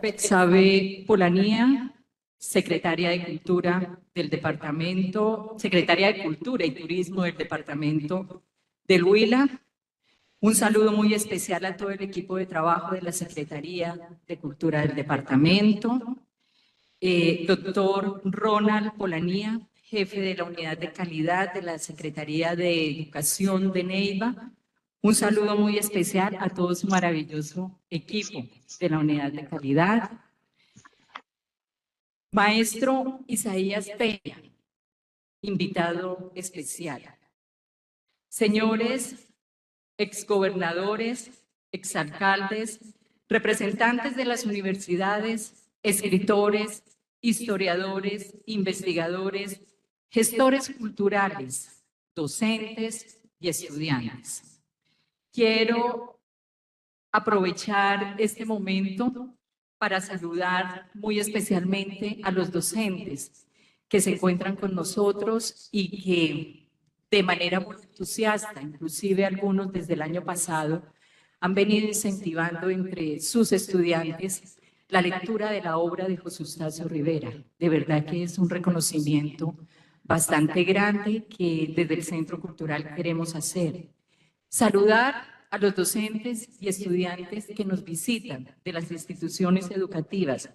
Betsabe Polanía, secretaria de Cultura del Departamento, secretaria de Cultura y Turismo del Departamento del Huila. Un saludo muy especial a todo el equipo de trabajo de la Secretaría de Cultura del Departamento. Doctor Ronald Polanía, jefe de la Unidad de Calidad de la Secretaría de Educación de Neiva. Un saludo muy especial a todo su maravilloso equipo de la Unidad de Calidad. Maestro Isaías Peña, invitado especial. Señores exgobernadores, exalcaldes, representantes de las universidades, escritores, historiadores, investigadores, gestores culturales, docentes y estudiantes. Quiero aprovechar este momento para saludar muy especialmente a los docentes que se encuentran con nosotros y que de manera muy entusiasta, inclusive algunos desde el año pasado, han venido incentivando entre sus estudiantes la lectura de la obra de José Eustacio Rivera. De verdad que es un reconocimiento bastante grande que desde el Centro Cultural queremos hacer. Saludar a los docentes y estudiantes que nos visitan de las instituciones educativas,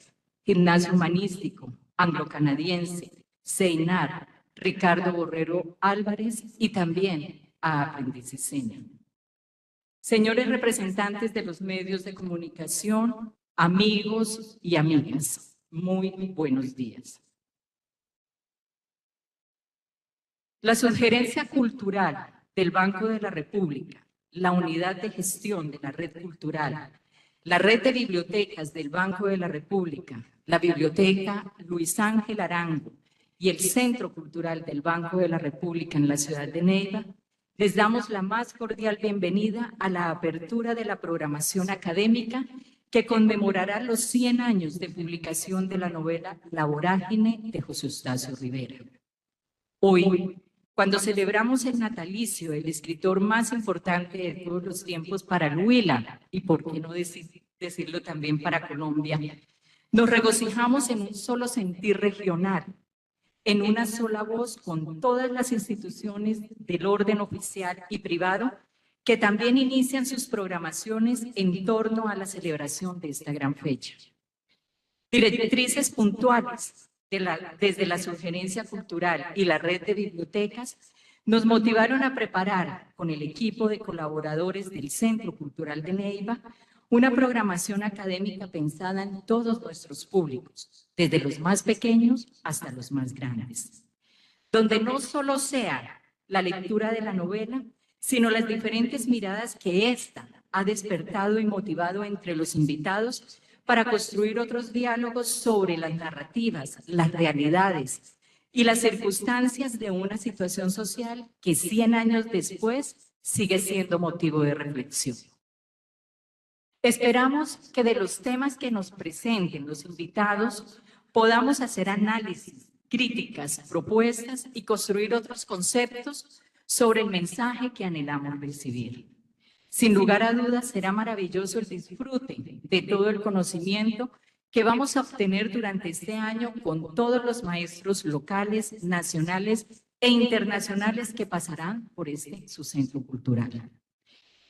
Gimnasio Humanístico, Anglo-Canadiense, CEINAR, Ricardo Borrero Álvarez y también a Aprendiz Diseño. Señores representantes de los medios de comunicación, amigos y amigas, muy buenos días. La Sugerencia Cultural del Banco de la República, la Unidad de Gestión de la Red Cultural, la Red de Bibliotecas del Banco de la República, la Biblioteca Luis Ángel Arango y el Centro Cultural del Banco de la República en la ciudad de Neiva, les damos la más cordial bienvenida a la apertura de la programación académica que conmemorará los 100 años de publicación de la novela La Vorágine de José Eustacio Rivera. Hoy, cuando celebramos el natalicio del escritor más importante de todos los tiempos para el Huila, y por qué no decirlo también para Colombia, nos regocijamos en un solo sentir regional, en una sola voz con todas las instituciones del orden oficial y privado que también inician sus programaciones en torno a la celebración de esta gran fecha. Directrices puntuales desde la Sugerencia Cultural y la Red de Bibliotecas nos motivaron a preparar con el equipo de colaboradores del Centro Cultural de Neiva una programación académica pensada en todos nuestros públicos, desde los más pequeños hasta los más grandes, donde no solo sea la lectura de la novela, sino las diferentes miradas que ésta ha despertado y motivado entre los invitados para construir otros diálogos sobre las narrativas, las realidades y las circunstancias de una situación social que 100 años después sigue siendo motivo de reflexión. Esperamos que de los temas que nos presenten los invitados podamos hacer análisis, críticas, propuestas y construir otros conceptos sobre el mensaje que anhelamos recibir. Sin lugar a dudas, será maravilloso el disfrute de todo el conocimiento que vamos a obtener durante este año con todos los maestros locales, nacionales e internacionales que pasarán por su centro cultural.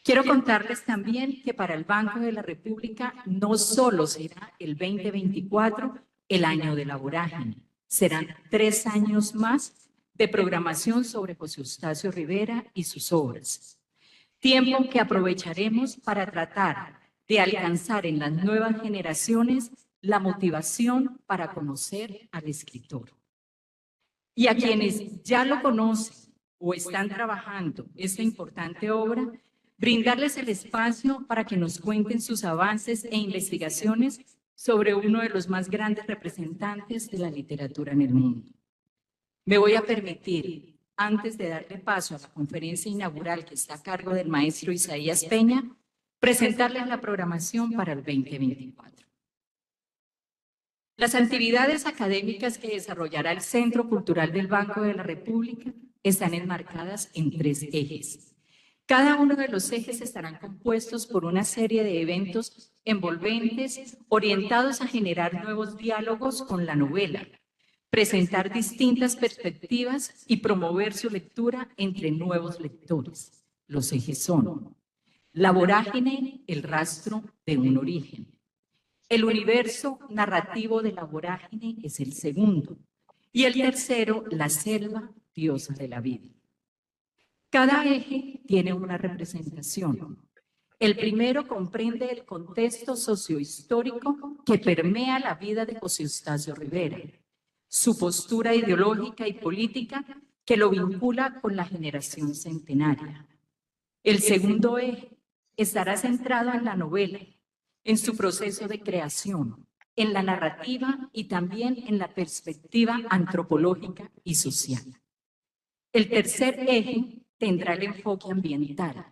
Quiero contarles también que para el Banco de la República no solo será el 2024 el año de la vorágine, serán 3 años más de programación sobre José Eustacio Rivera y sus obras. Tiempo que aprovecharemos para tratar de alcanzar en las nuevas generaciones la motivación para conocer al escritor. Y a quienes ya lo conocen o están trabajando esta importante obra, brindarles el espacio para que nos cuenten sus avances e investigaciones sobre uno de los más grandes representantes de la literatura en el mundo. Me voy a permitir, antes de darle paso a la conferencia inaugural que está a cargo del maestro Isaías Peña, presentarles la programación para el 2024. Las actividades académicas que desarrollará el Centro Cultural del Banco de la República están enmarcadas en 3 ejes. Cada uno de los ejes estarán compuestos por una serie de eventos envolventes orientados a generar nuevos diálogos con la novela, presentar distintas perspectivas y promover su lectura entre nuevos lectores. Los ejes son: la vorágine, el rastro de un origen. El universo narrativo de la vorágine es el segundo. Y el tercero, la selva, diosa de la vida. Cada eje tiene una representación. El primero comprende el contexto sociohistórico que permea la vida de José Eustacio Rivera, su postura ideológica y política que lo vincula con la generación centenaria. El segundo eje estará centrado en la novela, en su proceso de creación, en la narrativa y también en la perspectiva antropológica y social. El tercer eje tendrá el enfoque ambiental,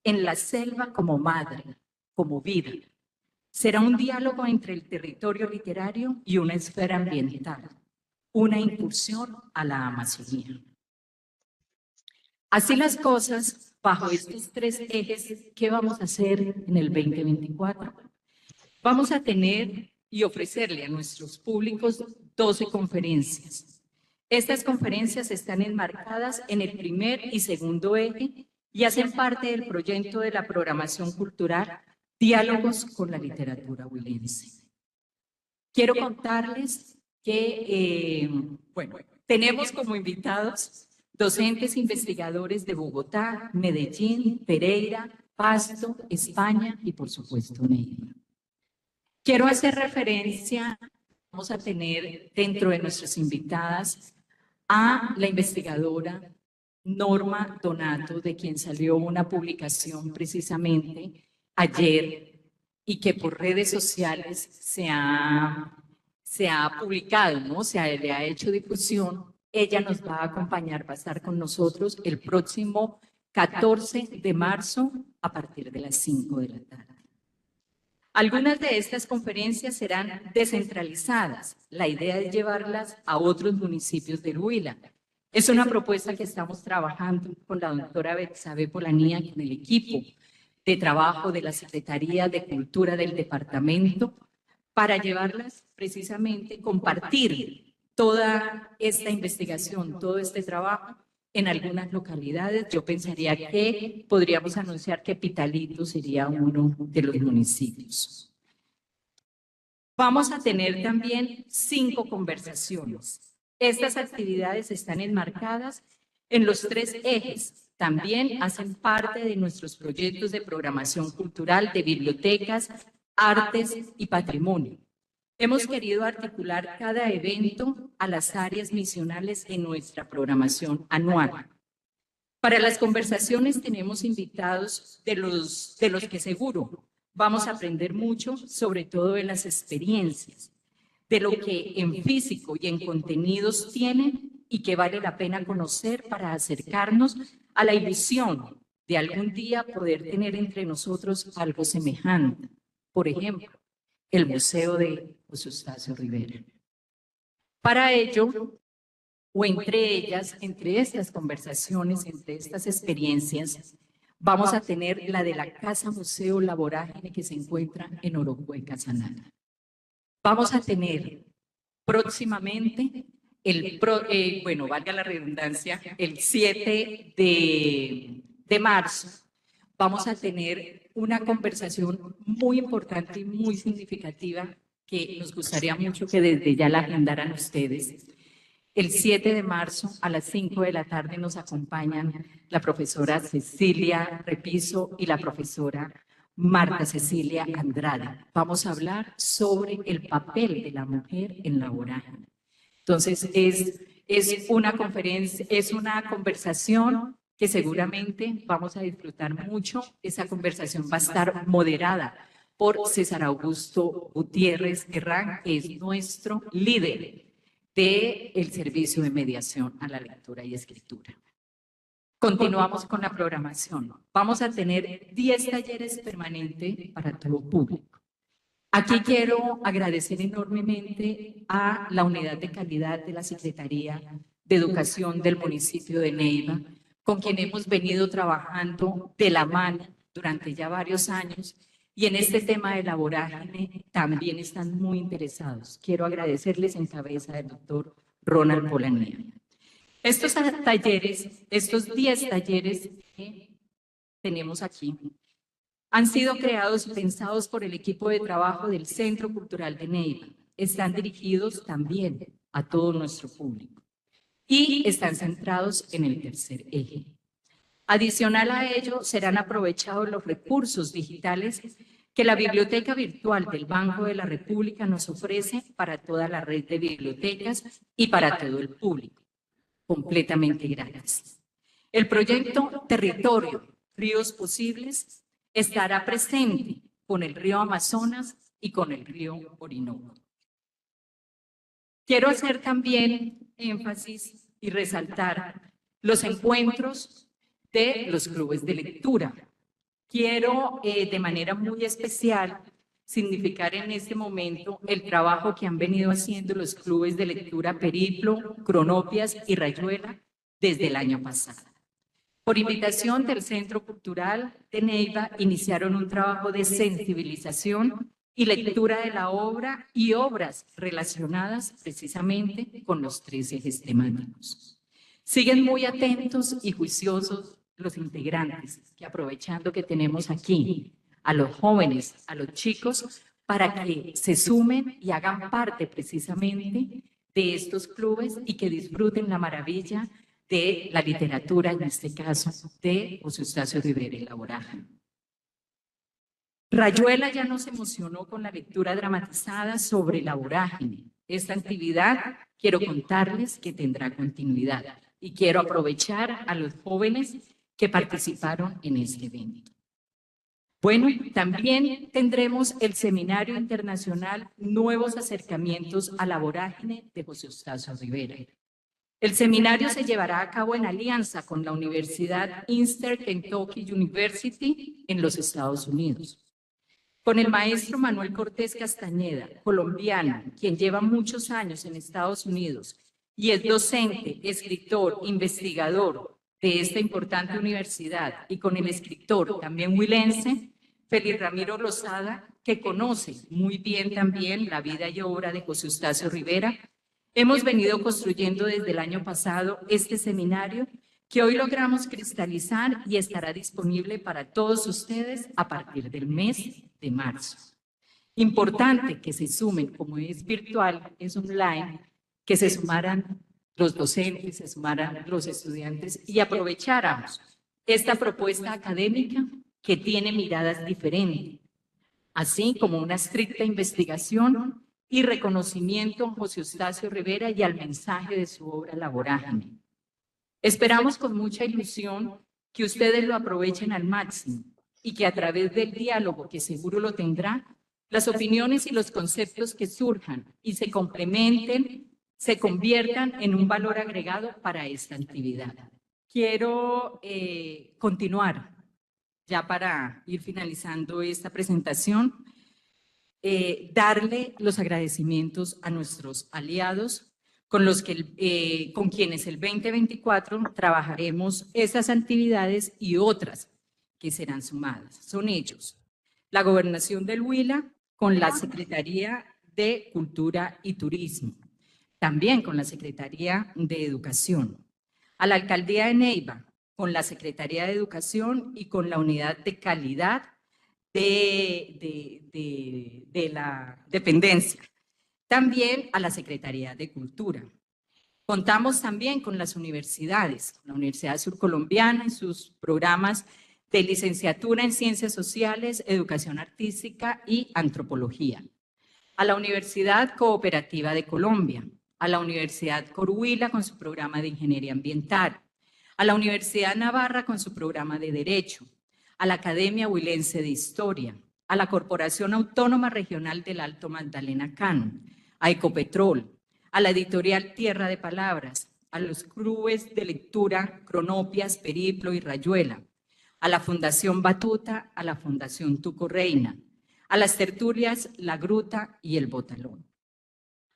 en la selva como madre, como vida. Será un diálogo entre el territorio literario y una esfera ambiental, una incursión a la Amazonía. Así las cosas, bajo estos tres ejes, ¿qué vamos a hacer en el 2024? Vamos a tener y ofrecerle a nuestros públicos 12 conferencias. Estas conferencias están enmarcadas en el primer y segundo eje y hacen parte del proyecto de la programación cultural Diálogos con la literatura huilense. Quiero contarles que, tenemos como invitados docentes investigadores de Bogotá, Medellín, Pereira, Pasto, España y, por supuesto, Neiva. Quiero hacer referencia, vamos a tener dentro de nuestras invitadas a la investigadora Norma Donato, de quien salió una publicación precisamente ayer y que por redes sociales se ha publicado, ¿no? Le ha hecho difusión. Ella nos va a acompañar, va a estar con nosotros el próximo 14 de marzo a partir de las 5 de la tarde. Algunas de estas conferencias serán descentralizadas. La idea es llevarlas a otros municipios del Huila. Es una propuesta que estamos trabajando con la doctora Betsabe Polanía, con el equipo de trabajo de la Secretaría de Cultura del departamento, para llevarlas precisamente, compartir toda esta investigación, todo este trabajo en algunas localidades. Yo pensaría que podríamos anunciar que Pitalito sería uno de los municipios. Vamos a tener también 5 conversaciones. Estas actividades están enmarcadas en los 3 ejes. También hacen parte de nuestros proyectos de programación cultural de bibliotecas, artes y patrimonio. Hemos querido articular cada evento a las áreas misionales en nuestra programación anual. Para las conversaciones tenemos invitados de los que seguro vamos a aprender mucho, sobre todo de las experiencias, de lo que en físico y en contenidos tienen y que vale la pena conocer para acercarnos a la ilusión de algún día poder tener entre nosotros algo semejante. Por ejemplo, el Museo de José Eustacio Rivera. Para ello, o entre ellas, entre estas conversaciones, entre estas experiencias, vamos a tener la de la Casa Museo La Vorágine, que se encuentra en Orocue, Casanare. Vamos a tener próximamente, valga la redundancia, el 7 de marzo, vamos a tener una conversación muy importante y muy significativa que nos gustaría mucho que desde ya la agendaran ustedes. El 7 de marzo a las 5 de la tarde nos acompañan la profesora Cecilia Repiso y la profesora Marta Cecilia Andrade. Vamos a hablar sobre el papel de la mujer en la vorágine. Entonces, es una conferencia, es una conversación que seguramente vamos a disfrutar mucho. Esa conversación va a estar moderada por César Augusto Gutiérrez Herrán, que es nuestro líder del servicio de mediación a la lectura y escritura. Continuamos con la programación. Vamos a tener 10 talleres permanentes para todo público. Aquí quiero agradecer enormemente a la unidad de calidad de la Secretaría de Educación del municipio de Neiva, con quien hemos venido trabajando de la mano durante ya varios años, y en este tema de la vorágine también están muy interesados. Quiero agradecerles en cabeza del doctor Ronald Polanía. Estos talleres, estos 10 talleres que tenemos aquí, han sido creados y pensados por el equipo de trabajo del Centro Cultural de Neiva. Están dirigidos también a todo nuestro público y están centrados en el tercer eje. Adicional a ello, serán aprovechados los recursos digitales que la Biblioteca Virtual del Banco de la República nos ofrece para toda la red de bibliotecas y para todo el público, completamente gratis. El proyecto Territorio, Ríos Posibles, estará presente con el río Amazonas y con el río Orinoco. Quiero hacer también énfasis y resaltar los encuentros de los clubes de lectura. Quiero de manera muy especial significar en este momento el trabajo que han venido haciendo los clubes de lectura Periplo, Cronopias y Rayuela desde el año pasado. Por invitación del Centro Cultural de Neiva, iniciaron un trabajo de sensibilización y lectura de la obra y obras relacionadas precisamente con los 3 ejes temáticos. Siguen muy atentos y juiciosos los integrantes, que aprovechando que tenemos aquí a los jóvenes, a los chicos, para que se sumen y hagan parte precisamente de estos clubes y que disfruten la maravilla de la literatura, en este caso, de José Eustacio Rivera y la vorágine. Rayuela ya nos emocionó con la lectura dramatizada sobre la vorágine. Esta actividad, quiero contarles que tendrá continuidad y quiero aprovechar a los jóvenes que participaron en este evento. Bueno, también tendremos el Seminario Internacional Nuevos Acercamientos a la Vorágine de José Eustacio Rivera. El seminario se llevará a cabo en alianza con la Universidad Eastern Kentucky University en los Estados Unidos, con el maestro Manuel Cortés Castañeda, colombiano, quien lleva muchos años en Estados Unidos y es docente, escritor, investigador de esta importante universidad, y con el escritor también huilense, Félix Ramiro Lozada, que conoce muy bien también la vida y obra de José Eustacio Rivera. Hemos venido construyendo desde el año pasado este seminario que hoy logramos cristalizar y estará disponible para todos ustedes a partir del mes de marzo. Importante que se sumen, como es virtual, es online, que se sumaran los docentes, se sumaran los estudiantes y aprovecháramos esta propuesta académica que tiene miradas diferentes, así como una estricta investigación y reconocimiento a José Eustacio Rivera y al mensaje de su obra La Vorágine. Esperamos con mucha ilusión que ustedes lo aprovechen al máximo y que a través del diálogo, que seguro lo tendrá, las opiniones y los conceptos que surjan y se complementen, se conviertan en un valor agregado para esta actividad. Quiero continuar, ya para ir finalizando esta presentación, darle los agradecimientos a nuestros aliados con quienes el 2024 trabajaremos estas actividades y otras que serán sumadas. Son ellos: la Gobernación del Huila con la Secretaría de Cultura y Turismo, también con la Secretaría de Educación, a la Alcaldía de Neiva con la Secretaría de Educación y con la Unidad de Calidad de la dependencia, también a la Secretaría de Cultura. Contamos también con las universidades, la Universidad Surcolombiana en sus programas de licenciatura en Ciencias Sociales, Educación Artística y Antropología, a la Universidad Cooperativa de Colombia, a la Universidad Corhuila con su programa de Ingeniería Ambiental, a la Universidad Navarra con su programa de Derecho, a la Academia Huilense de Historia, a la Corporación Autónoma Regional del Alto Magdalena Cano, a Ecopetrol, a la Editorial Tierra de Palabras, a los clubes de lectura Cronopias, Periplo y Rayuela, a la Fundación Batuta, a la Fundación Tuco Reina, a las tertulias La Gruta y El Botalón.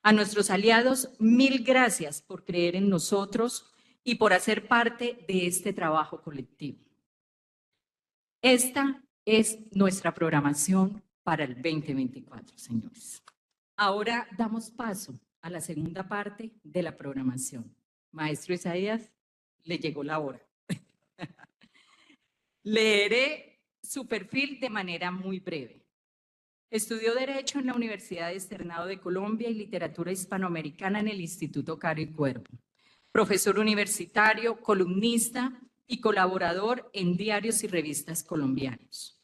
A nuestros aliados, mil gracias por creer en nosotros y por hacer parte de este trabajo colectivo. Esta es nuestra programación para el 2024, señores. Ahora damos paso a la segunda parte de la programación. Maestro Isaías, le llegó la hora. Leeré su perfil de manera muy breve. Estudió Derecho en la Universidad Externado de Colombia y Literatura Hispanoamericana en el Instituto Caro y Cuervo. Profesor universitario, columnista y colaborador en diarios y revistas colombianos.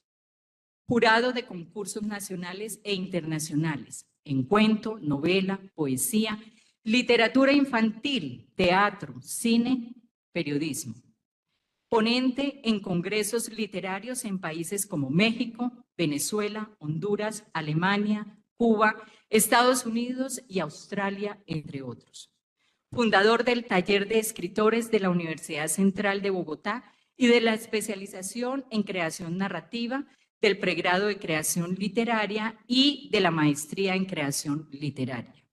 Jurado de concursos nacionales e internacionales en cuento, novela, poesía, literatura infantil, teatro, cine, periodismo. Ponente en congresos literarios en países como México, Venezuela, Honduras, Alemania, Cuba, Estados Unidos y Australia, entre otros. Fundador del Taller de Escritores de la Universidad Central de Bogotá y de la especialización en creación narrativa, del pregrado de creación literaria y de la maestría en creación literaria.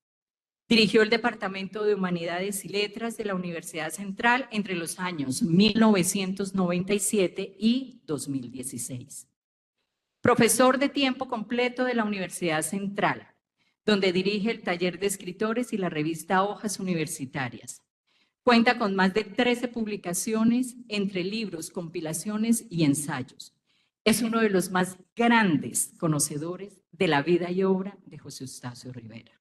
Dirigió el Departamento de Humanidades y Letras de la Universidad Central entre los años 1997 y 2016. Profesor de tiempo completo de la Universidad Central, donde dirige el Taller de Escritores y la revista Hojas Universitarias. Cuenta con más de 13 publicaciones entre libros, compilaciones y ensayos. Es uno de los más grandes conocedores de la vida y obra de José Eustacio Rivera.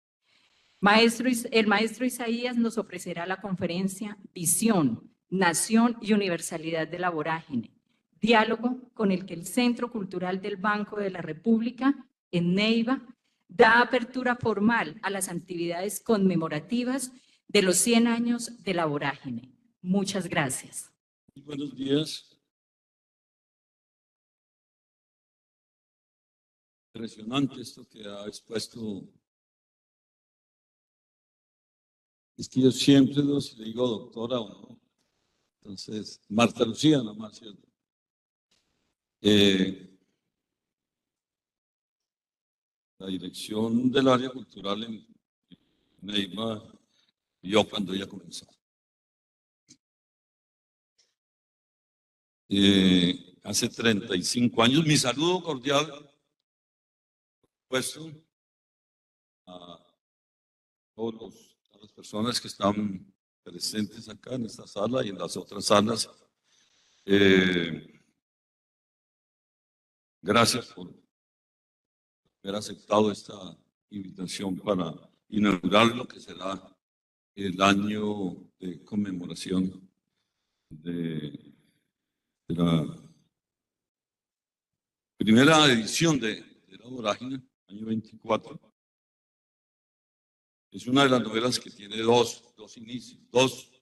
El maestro Isaías nos ofrecerá la conferencia Visión, Nación y Universalidad de la Vorágine, diálogo con el que el Centro Cultural del Banco de la República, en Neiva, da apertura formal a las actividades conmemorativas de los 100 años de la Vorágine. Muchas gracias. Muy buenos días. Impresionante esto que ha expuesto. Es que yo siempre le digo doctora o no. Entonces, Marta Lucía nomás, ¿cierto? La dirección del área cultural en Neiva, yo cuando ella comenzó. Hace 35 años, mi saludo cordial, puesto a todas las personas que están presentes acá en esta sala y en las otras salas. Gracias por haber aceptado esta invitación para inaugurar lo que será el año de conmemoración de la primera edición de La Vorágine, año 24. Es una de las novelas que tiene dos inicios,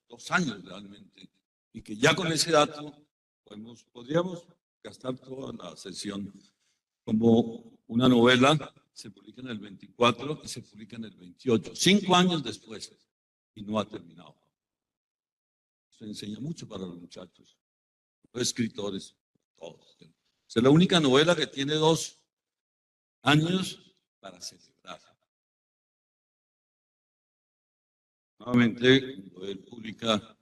dos años realmente, y que ya con ese dato podríamos gastar toda la sesión como una novela. Se publica en el 24 y se publica en el 28, 5 años después, y no ha terminado. Eso enseña mucho para los muchachos, los escritores, todos. Es la única novela que tiene 2 años para celebrar. Nuevamente, cuando él publica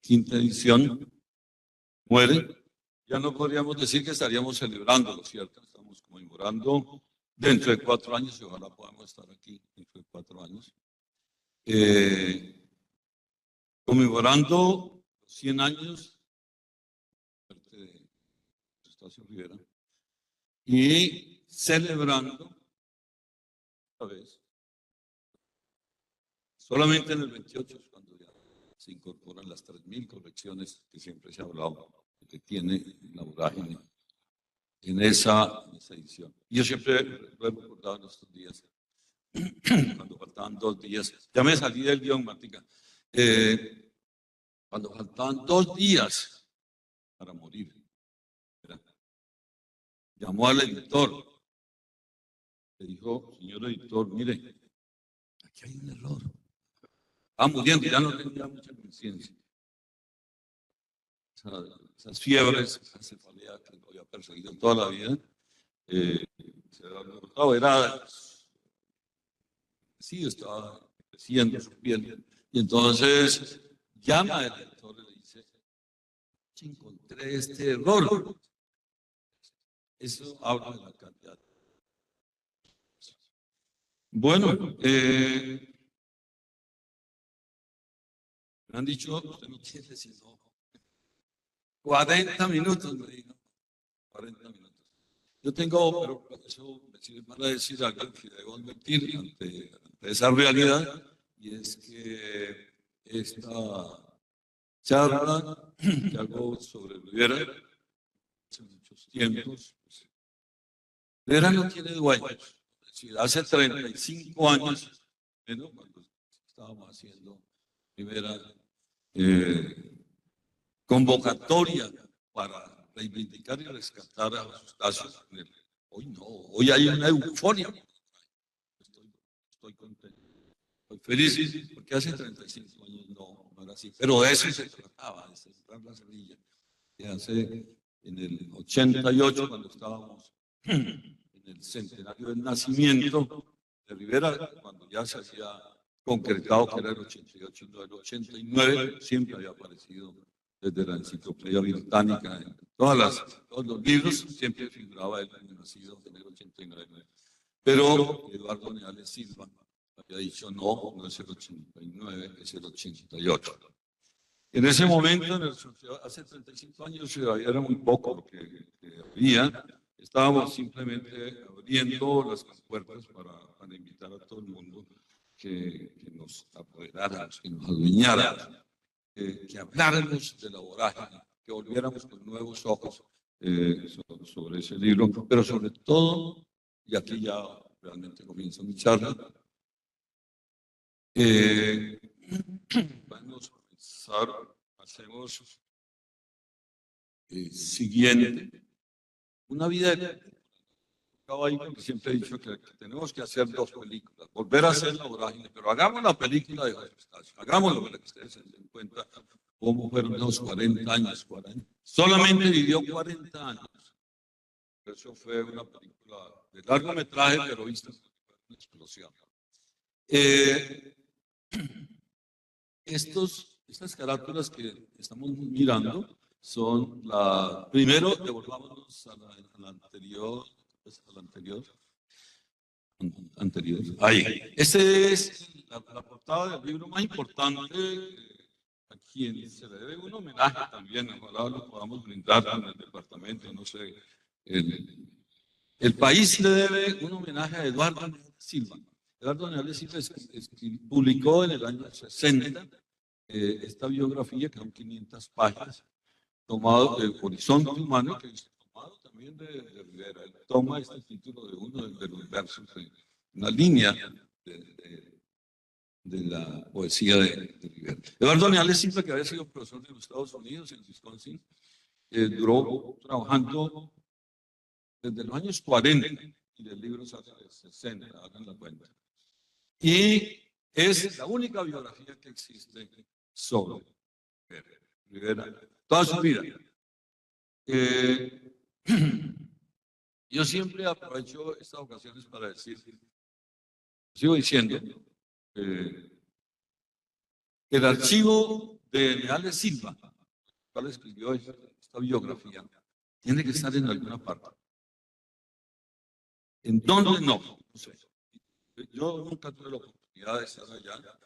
5ª edición, muere. Ya no podríamos decir que estaríamos celebrándolo, ¿cierto? Estamos conmemorando dentro de 4 años, y ojalá podamos estar aquí dentro de 4 años. Conmemorando los 100 años de Eustacio Rivera y celebrando otra vez. Solamente en el 28 es cuando ya se incorporan las 3.000 colecciones que siempre se ha hablado que tiene La Vorágine en esa edición. Yo siempre lo he recordado en estos días, cuando faltaban 2 días. Ya me salí del guión, Martica. Cuando faltaban 2 días para morir, llamó al editor. Le dijo: señor editor, mire, aquí hay un error. Estaba muriendo, ya no tenía mucha conciencia. Esas fiebres, esa cefalea que lo había perseguido toda la vida, se había notado, sí, estaba creciendo su piel. Y entonces llama al lector y le dice, encontré este error. Eso habla de la cantidad. Bueno, me han dicho, usted no tiene sino 40 minutos, me dijo. 40 minutos. Yo tengo, pero eso me sirve para decir algo que debo advertir ante esa realidad, y es que esta charla que hago sobre Rivera, hace muchos tiempos, Rivera no tiene dueños. Es decir, hace 35 años, ¿no? Cuando estábamos haciendo Rivera, convocatoria para reivindicar y rescatar a los casos. Hoy no, hoy hay una euforia. Estoy contento, estoy feliz, porque hace 35 años no era así. Pero de eso se trataba, de sembrar la semilla. Que hace en el 88, cuando estábamos en el centenario del nacimiento de Rivera, cuando ya se había concretado que era el 88, no el 89, siempre había aparecido desde la enciclopedia británica, en todos los libros, siempre figuraba él como nacido en el 89. Pero Eduardo Neales Silva había dicho, no, no es el 89, es el 88. En ese momento, hace 35 años, era muy poco lo que había. Estábamos simplemente abriendo las puertas para invitar a todo el mundo que nos apoderáramos, que nos adueñáramos, que habláramos de la vorágine, que volviéramos con nuevos ojos sobre ese libro, pero sobre todo, y aquí ya realmente comienza mi charla, vamos a pensar, hacemos siguiente, una vida de caballo, que siempre he dicho que tenemos que hacer dos películas, volver a hacer la vorágine, pero hagamos la película de José Eustacio, hagámoslo para que ustedes se den cuenta cómo fueron los 40 años, 40. Solamente vivió 40 años. Eso fue una película de largometraje, pero vista como una explosión. Estas carátulas que estamos mirando son primero, devolvámonos a la anterior. Ahí. Esta es la portada del libro más importante, a quien se le debe un homenaje también. Ojalá lo podamos brindar en el departamento, no sé. El país le debe un homenaje a Eduardo Neales Silva. Eduardo Neales Silva publicó en el año 60 esta biografía, que son 500 páginas, tomado del Horizonte Humano, que es tomado también de Rivera. Él toma este título de uno de los versos, una línea de la poesía de Rivera. Eduardo Neales Silva, que había sido profesor de los Estados Unidos en Wisconsin, duró trabajando desde los años 40, y del libro sale de 60, hagan la cuenta. Y es la única biografía que existe sobre Rivera, toda su vida. Yo siempre aprovecho estas ocasiones para decir, sigo diciendo, el archivo de Neales Silva, cual escribió esta biografía, tiene que estar en alguna parte. ¿En dónde? No sé. Yo nunca tuve la oportunidad de estar allá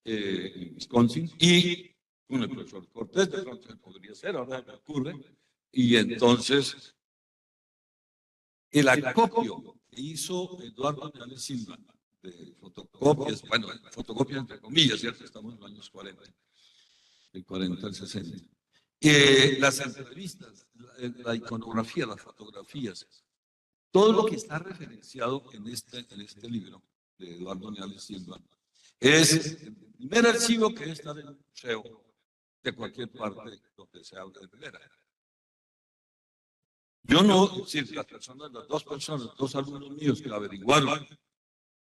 en Wisconsin, y con el profesor Cortés de pronto podría ser, ahora me ocurre, y entonces el acopio que hizo Eduardo Neales Silva de fotocopias, bueno, fotocopias entre comillas, ¿cierto? Estamos en los años 40, del 40 al 60. Las entrevistas, la iconografía, las fotografías, todo lo que está referenciado en este libro de Eduardo Neales Silva es el primer archivo que debe estar en el museo de cualquier parte donde se hable de Rivera. Yo no, si las dos alumnos míos que averiguaron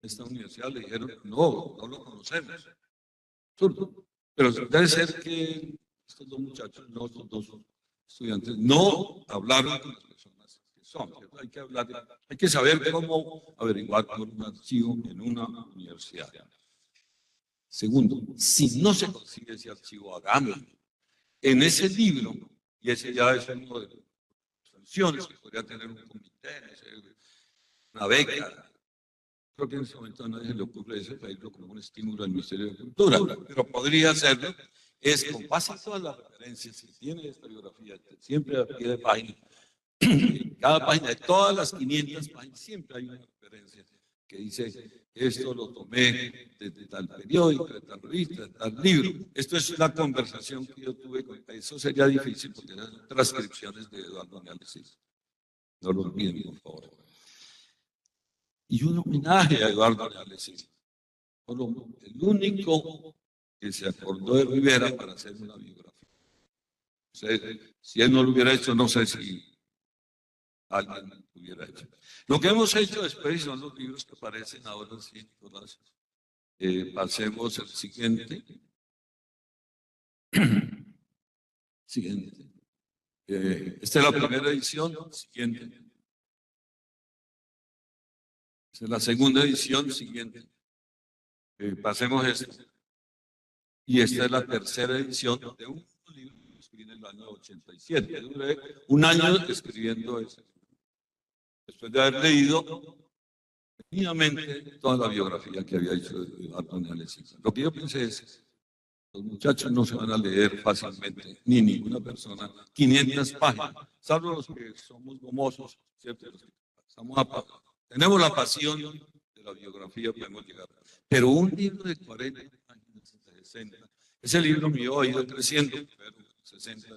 esta universidad le dijeron, no lo conocemos. Pero debe ser que estos dos muchachos, no, estos dos estudiantes, no hablaron con las personas que son. Hay que saber cómo averiguar por un archivo en una universidad. Segundo, si no se consigue ese archivo, hagámoslo. En ese libro, y ese ya es uno de las funciones que podría tener un comité, una beca. Creo que en ese momento a nadie le ocurre eso, pedirlo como un estímulo al Ministerio de Cultura, pero podría hacerlo. Es con base en todas las referencias que tiene esta biografía, siempre a pie de página. En cada página de todas las 500 páginas siempre hay una referencia que dice, esto lo tomé de tal periódico, de tal revista, de tal libro. Esto es la conversación que yo tuve con eso. Sería difícil porque eran transcripciones de Eduardo Neales. No lo olviden, por favor. Y un homenaje a Eduardo Neales. El único que se acordó de Rivera para hacer una biografía. O sea, si él no lo hubiera hecho, no sé si alguien lo hubiera hecho. Lo que hemos hecho después son los libros que aparecen ahora, sí, Nicolás. Pasemos al siguiente. Siguiente. Esta es la primera edición. Siguiente. Esta es la segunda edición. Siguiente. Pasemos esto. Y esta es la tercera edición de un libro que escribí en el año 87. Duré un año escribiendo eso. Después de haber leído detenidamente toda la biografía que había hecho de Eduardo Neales. Lo que yo pensé es, los muchachos no se van a leer fácilmente, ni ninguna persona, 500 páginas, salvo los que somos gomosos, ¿cierto? Los que tenemos la pasión de la biografía, podemos llegar. Pero un libro de 40 páginas, de 60, ese libro mío ha ido creciendo, 60,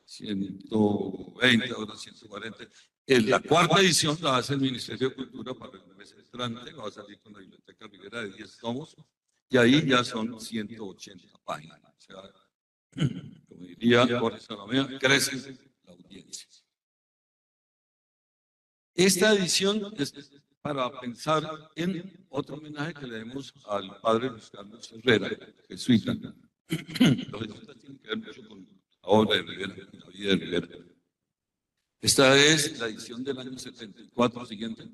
120, ahora 140. En la cuarta edición la hace el Ministerio de Cultura para el mes entrante, va a salir con la Biblioteca Rivera de 10 tomos, y ahí ya son 180 páginas. O sea, como diría Jorge Salomea, crece la audiencia. Esta edición es para pensar en otro homenaje que le demos al padre Luis Carlos Herrera, jesuita. Los jesuitas tienen que ver mucho con la obra de Rivera, la vida de Rivera. Esta es la edición del año 74 siguiente.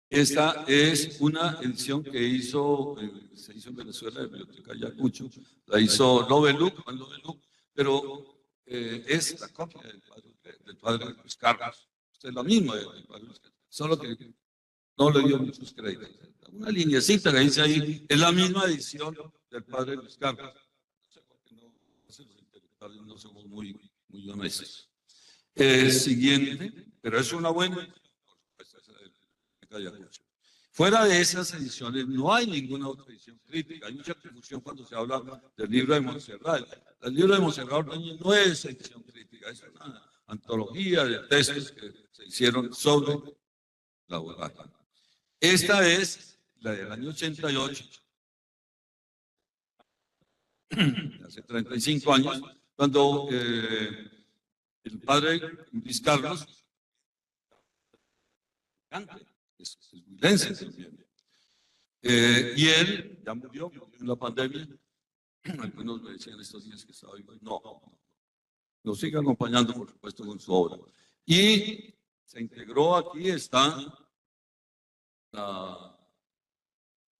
Esta es una edición que se hizo en Venezuela, en la Biblioteca Ayacucho. La hizo Loveluc, pero es la copia del padre Luis Carlos. Es la misma del padre Luis Carlos, solo que no le dio muchos créditos. Una lineecita que dice ahí, es la misma edición del padre Luis Carlos. No sé por qué los intelectuales no somos muy honestos. Siguiente, pero es una buena. Fuera de esas ediciones no hay ninguna otra edición crítica. Hay mucha confusión cuando se habla del libro de Montserrat. El libro de Montserrat no es edición crítica, es una antología de textos que se hicieron sobre la borraja. Esta es la del año 88, hace 35 años, cuando el padre Luis Carlos es huilense también. Y él ya murió en la pandemia. Algunos me decían estos días que estaba vivo. No, lo sigue acompañando, por supuesto, con su obra. Y se integró aquí, está la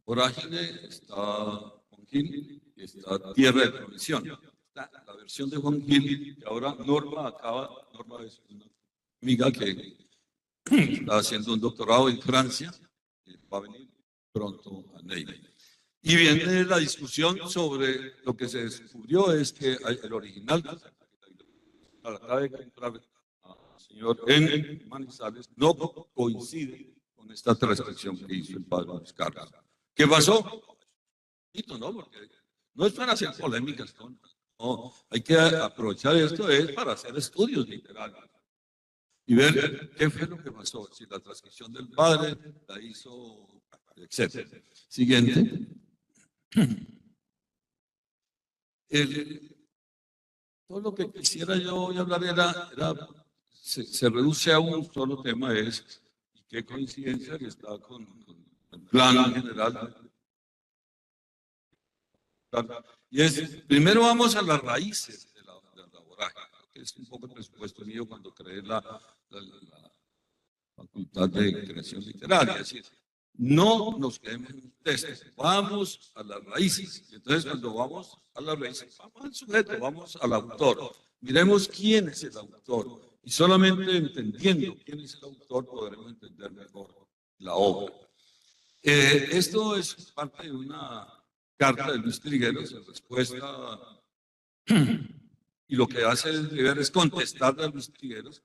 Vorágine, está Juan Gil, y está Tierra de Provisión. La versión de Juan Gil, que ahora Norma es una amiga que está haciendo un doctorado en Francia, va a venir pronto a Neiva. Y viene la discusión sobre lo que se descubrió es que el original, acaba de comprar al señor en Manizales, no coincide con esta transcripción que hizo el padre Luis Carlos. ¿Qué pasó? No, porque no es para hacer polémicas, no, hay que aprovechar esto es para hacer estudios literarios y ver qué fue lo que pasó, si la transcripción del padre la hizo, etc. Siguiente. Todo lo que quisiera yo hoy hablar se reduce a un solo tema, es qué coincidencia que está con el plan en general. Y primero vamos a las raíces de la vorágine, que es un poco el presupuesto mío cuando creé la facultad de creación literaria. Es decir, no nos quedemos en un texto, vamos a las raíces. Entonces, cuando vamos a las raíces, vamos al sujeto, vamos al autor. Miremos quién es el autor. Y solamente entendiendo quién es el autor podremos entender mejor la obra. Esto es parte de una carta de Luis Trigueros en respuesta, y lo que hace Rivera es contestarle a Luis Trigueros.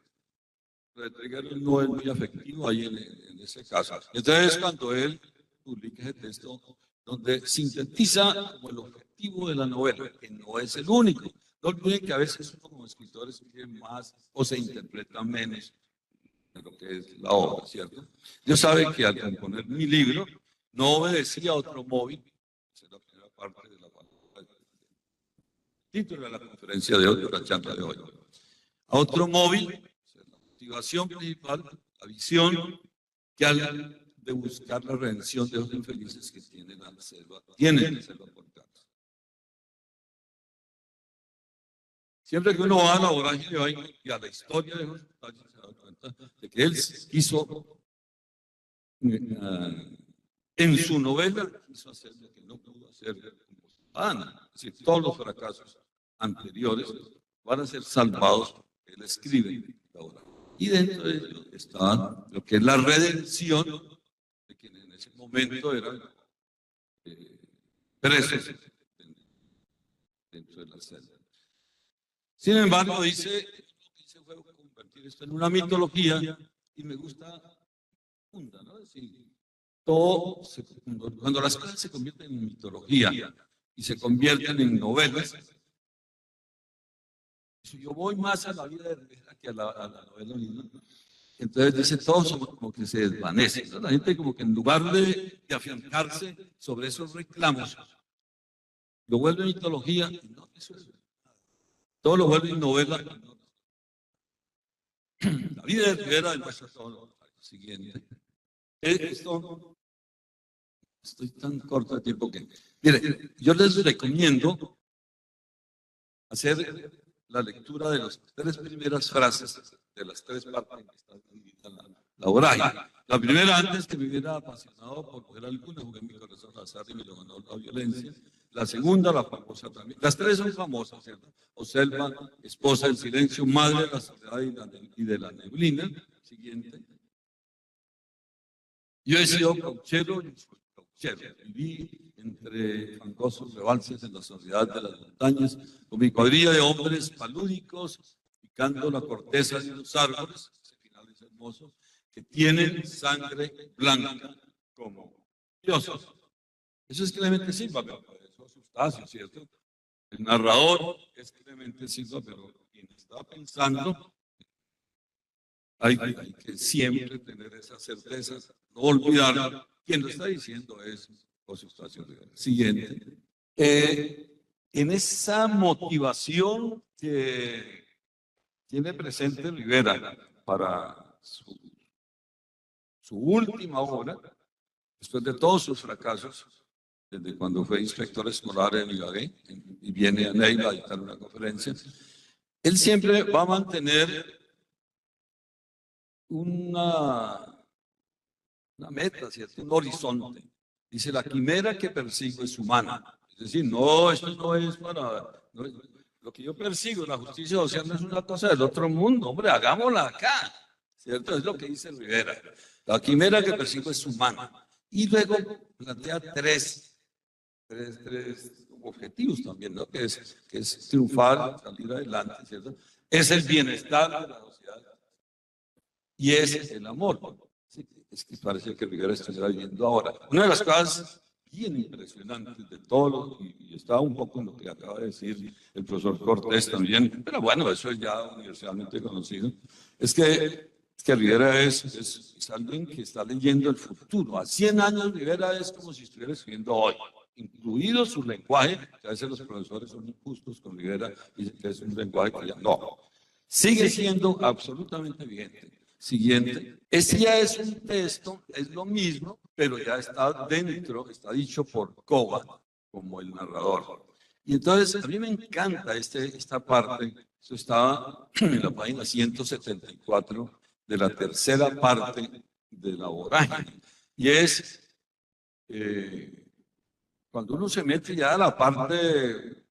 Trigueros no es muy afectivo ahí en ese caso. Entonces, cuando él publica ese texto, donde sintetiza como el objetivo de la novela, que no es el único. No olviden que a veces uno como escritor escribe más o se interpreta menos de lo que es la obra, ¿cierto? Dios sabe que al componer mi libro no obedecía a otro móvil. Esa es la primera parte de la título de la conferencia de hoy, de la charla de hoy. A otro móvil, la motivación principal, la visión que al de buscar la redención de los infelices que tienen la selva por cárcel. Siempre que uno va a la vorágine y a la historia de José Octavio, se da cuenta de que él quiso, en su novela, quiso hacer lo que no pudo hacer como ciudadana. Es decir, todos los fracasos anteriores van a ser salvados porque él escribe la obra. Y dentro de ello está lo que es la redención de quienes en ese momento eran presos dentro de la celda. Sin embargo, dice, lo que hice fue convertir esto en una mitología y me gusta funda, ¿no? Es decir, cuando las cosas se convierten en mitología y se convierten en novelas, yo voy más a la vida de Rivera que a la novela misma. Entonces dice, todos somos como que se desvanece, ¿no? La gente como que en lugar de afiancarse sobre esos reclamos, lo vuelve mitología, y no, eso es. Todo lo vuelve novela. La vida de Rivera demuestra todo lo siguiente. Estoy tan corto de tiempo que... Mire, yo les recomiendo hacer la lectura de las tres primeras frases de las tres partes que están divididas la vorágine. La primera, antes que me hubiera apasionado por coger alguna, jugué mi corazón al azar y me lo ganó la violencia. La segunda, la famosa también. Las tres son famosas, ¿cierto? Oselva, esposa del silencio, madre de la soledad y de la neblina. Siguiente. Yo he sido cauchero y soy cauchero. Viví entre fangosos rebalses en la soledad de las montañas, con mi cuadrilla de hombres palúdicos, picando la corteza de los árboles. Ese final es hermoso. Que tienen sangre blanca como dioses. Eso es Clemente Silva, pero eso es Eustacio, ¿cierto? El narrador es Clemente Silva, pero quien está pensando, hay que siempre tener esa certeza, no olvidar. Quien lo está diciendo es José Eustacio Rivera. Siguiente. En esa motivación que tiene presente Rivera para su última obra, después de todos sus fracasos, desde cuando fue inspector escolar en Ibagué y viene a Neiva a dictar una conferencia, él siempre va a mantener una meta, ¿cierto? Un horizonte. Dice, la quimera que persigo es humana. Es decir, no, esto no es para... No, lo que yo persigo, la justicia social, no es una cosa del otro mundo, hombre, hagámosla acá, ¿cierto? Es lo que dice Rivera. La quimera que persigo es humana. Y luego plantea tres objetivos también, ¿no? Que es triunfar, salir adelante, ¿cierto? Es el bienestar de la sociedad y es el amor. Sí, es que parece que Rivera estuviera viviendo ahora. Una de las cosas bien impresionantes de todo, y está un poco en lo que acaba de decir el profesor Cortés también, pero bueno, eso es ya universalmente conocido, es que Rivera es alguien que está leyendo el futuro. A 100 años Rivera es como si estuviera escribiendo hoy, incluido su lenguaje, que a veces los profesores son injustos con Rivera, dicen que es un lenguaje que ya no. Sigue siendo absolutamente vigente. Siguiente. Ese ya es un texto, es lo mismo, pero ya está dentro, está dicho por Cova como el narrador. Y entonces, a mí me encanta esta parte, eso está en la página 174 de la tercera parte de la vorágine. y es cuando uno se mete ya a la parte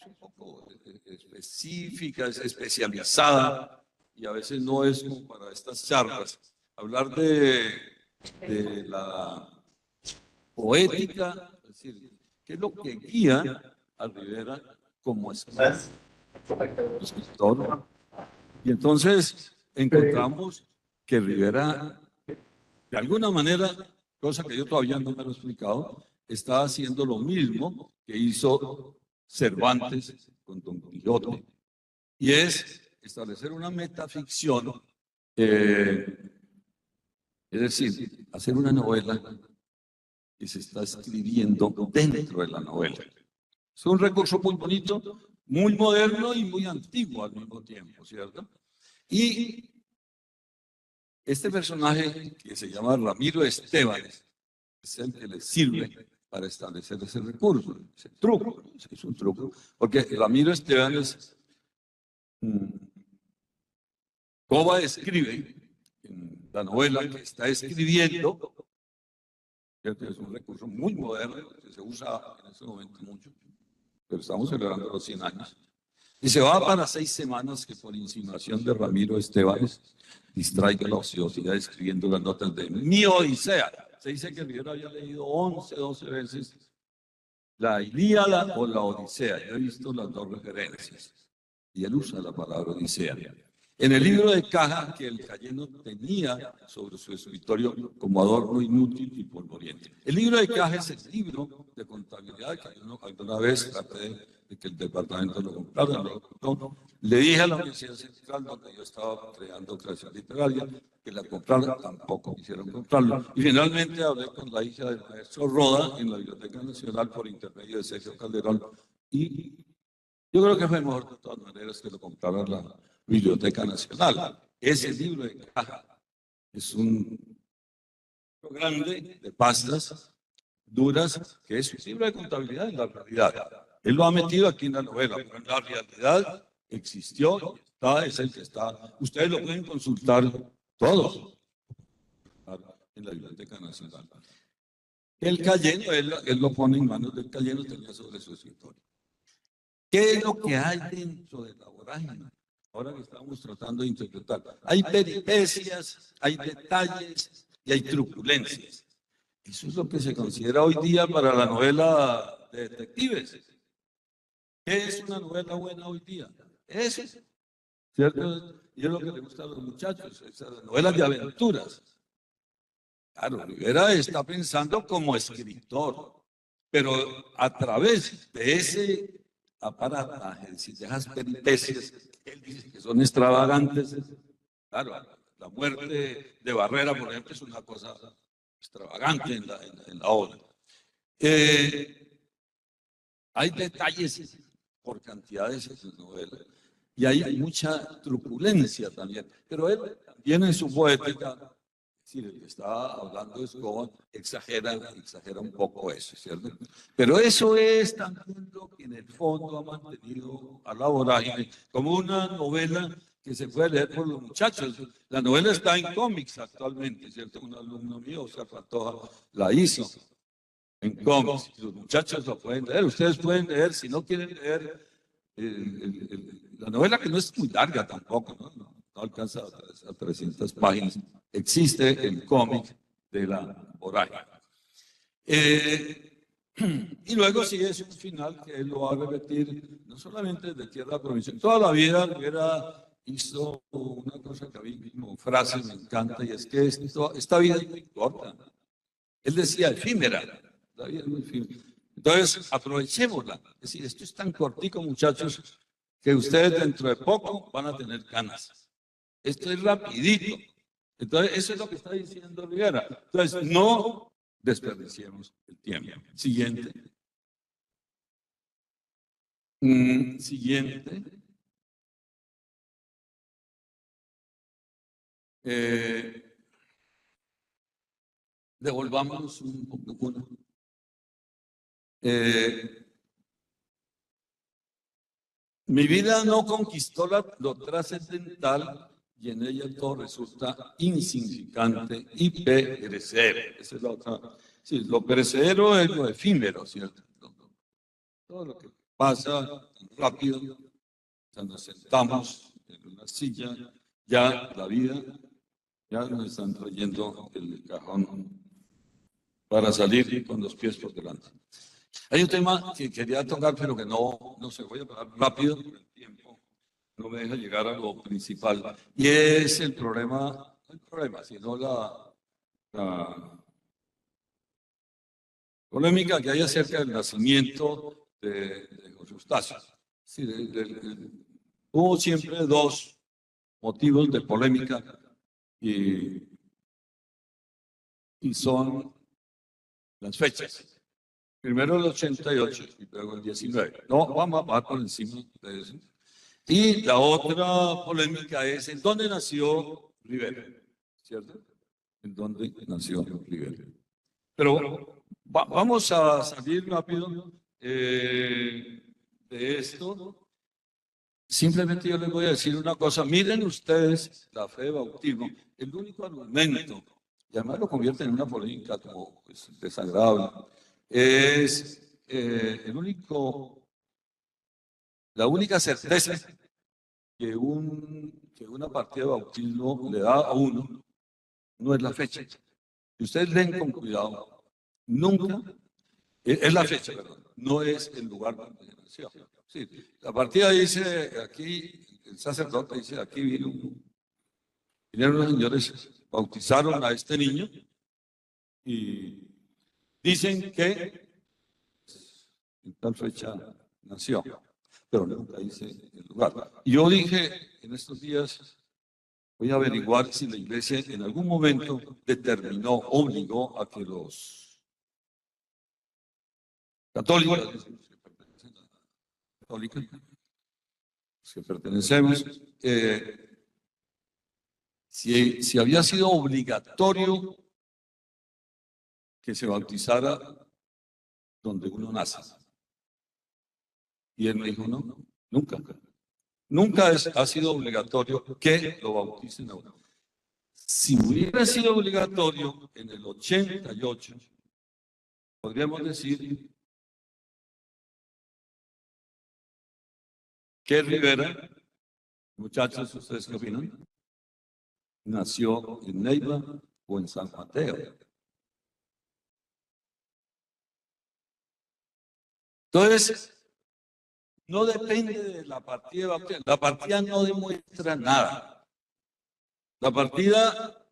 un poco específica, es especializada, y a veces no es como para estas charlas, hablar de la poética, es decir, qué es lo que guía a Rivera como escritor. Y entonces encontramos que Rivera, de alguna manera, cosa que yo todavía no me lo he explicado, está haciendo lo mismo que hizo Cervantes con Don Quijote, y es establecer una metaficción, es decir, hacer una novela que se está escribiendo dentro de la novela. Es un recurso muy bonito, muy moderno y muy antiguo al mismo tiempo, ¿cierto? Y este personaje que se llama Ramiro Estébanes es el que le sirve para establecer ese recurso, ese truco, es un truco, porque Ramiro Estébanes, Coba escribe en la novela que está escribiendo, es un recurso muy moderno, que se usa en ese momento mucho, pero estamos celebrando los 100 años. Y se va para 6 semanas que por insinuación de Ramiro Estébanes distraiga la ociosidad escribiendo las notas de Mi Odisea. Se dice que Rivera había leído 11, 12 veces la Ilíada o la Odisea. Yo he visto las dos referencias y él usa la palabra Odisea. En el libro de caja que el Cayeno tenía sobre su escritorio como adorno inútil y polvoriente. El libro de caja es el libro de contabilidad que yo alguna vez traté de que el departamento lo comprara. Le dije a la Universidad Central, donde yo estaba creando creación literaria, que la comprara, tampoco quisieron comprarlo. Y finalmente hablé con la hija del maestro Roda en la Biblioteca Nacional por intermedio de Sergio Calderón, y yo creo que fue mejor de todas maneras que lo comprara la Biblioteca Nacional. Ese libro de caja es un libro grande de pastas duras, que es un libro de contabilidad en la realidad. Él lo ha metido aquí en la novela, pero en la realidad existió, está, es el que está. Ustedes lo pueden consultar todos en la Biblioteca Nacional. El Cayeno, él lo pone en manos del Cayeno, tenía sobre su escritorio. ¿Qué es lo que hay dentro de la vorágine? Ahora que estamos tratando de interpretar. Hay peripecias, hay detalles y hay truculencias. Eso es lo que se considera hoy día para la novela de detectives. ¿Qué es una novela buena hoy día? Eso, ¿cierto? Y es lo que le gusta a los muchachos, esas novelas de aventuras. Claro, Rivera está pensando como escritor, pero a través de ese aparataje, de esas peripecias, él dice que son extravagantes. Claro, la muerte de Barrera, por ejemplo, es una cosa extravagante en la obra. Hay detalles por cantidades en su novela y hay mucha truculencia también, pero él también en su poética, es decir, el que está hablando de Escobar, exagera un poco eso, ¿cierto? Pero eso es también lo que en el fondo ha mantenido a la vorágine como una novela que se puede leer por los muchachos. La novela está en cómics actualmente, ¿cierto? Un alumno mío, Oscar Pantoja, la hizo en cómics. Los muchachos lo pueden leer. Ustedes pueden leer, si no quieren leer la novela, que no es muy larga tampoco, no alcanza a 300 páginas. Existe el cómic de la vorágine. Y luego sigue un final que él lo va a repetir, no solamente desde Tierra Provincial. Toda la vida Rivera hizo una cosa que a mí como frase me encanta, y es que esta vida es muy corta. Él decía efímera, la vida es muy efímera. Entonces, aprovechémosla. Es decir, esto es tan cortico, muchachos, que ustedes dentro de poco van a tener ganas. Esto es rapidito. Entonces, eso es lo que está diciendo Rivera. Entonces, no desperdiciemos el tiempo. Siguiente. Siguiente. Devolvámonos un poco. Mi vida no conquistó lo trascendental, y en ella todo resulta insignificante y perecedero. Esa es la otra. Sí, lo perecedero es lo efímero, ¿cierto? Todo lo que pasa tan rápido, cuando nos sentamos en una silla, ya la vida, ya nos están trayendo el cajón para salir con los pies por delante. Hay un tema que quería tocar, pero que no se voy a hablar rápido, porque el tiempo no me deja llegar a lo principal, y es el problema, no el problema, sino la polémica que hay acerca del nacimiento de José Eustacio. Sí, hubo siempre dos motivos de polémica y son las fechas. Primero el 88 y luego el 19. No, vamos a bajar por encima de eso. Y la otra polémica es en dónde nació Rivera, ¿cierto? En dónde nació Rivera. Pero vamos a salir rápido de esto. Simplemente yo les voy a decir una cosa. Miren ustedes la fe de bautismo. El único argumento, y además lo convierte en una polémica como pues, desagradable, es la única certeza que una partida de bautismo le da a uno no es la fecha. Si ustedes leen con cuidado, nunca, es la fecha, perdón, no es el lugar donde nació. Sí, la partida dice aquí, el sacerdote dice, aquí vinieron unos señores, bautizaron a este niño y dicen que en tal fecha nació, pero nunca dice el lugar. Y yo dije en estos días, voy a averiguar si la iglesia en algún momento determinó, obligó a que los católicos, los que pertenecemos, si había sido obligatorio que se bautizara donde uno nace. Y él me dijo, no, nunca. Nunca ha sido obligatorio que lo bauticen a uno. Si hubiera sido obligatorio en el 88, podríamos decir que Rivera, muchachos, ¿ustedes qué opinan? Nació en Neiva o en San Mateo. Entonces, no depende de la partida de bautismo. La partida no demuestra nada. La partida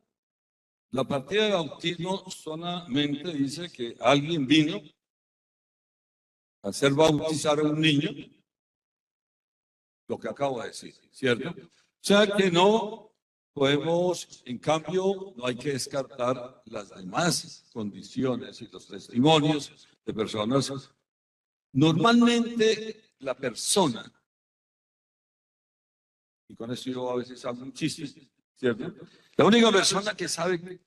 de bautismo solamente dice que alguien vino a hacer bautizar a un niño, lo que acabo de decir, ¿cierto? O sea que no podemos, en cambio, no hay que descartar las demás condiciones y los testimonios de personas. Normalmente la persona, y con eso yo a veces hago un chiste, ¿cierto? La única persona que sabe,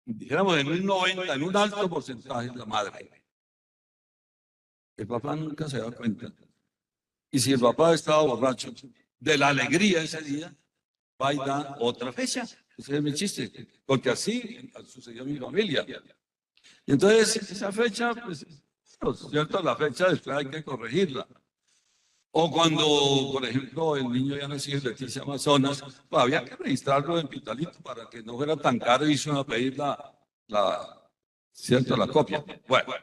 dijéramos en un 90, en un alto porcentaje, es la madre. El papá nunca se da cuenta. Y si el papá estaba borracho de la alegría ese día, va y da otra fecha. Ese es mi chiste, porque así sucedió en mi familia. Y entonces esa fecha, pues, ¿cierto? La fecha después hay que corregirla. O cuando, por ejemplo, el niño ya nació en Leticia, Amazonas, pues había que registrarlo en Pitalito para que no fuera tan caro y se iba a pedir ¿cierto? La copia. Bueno,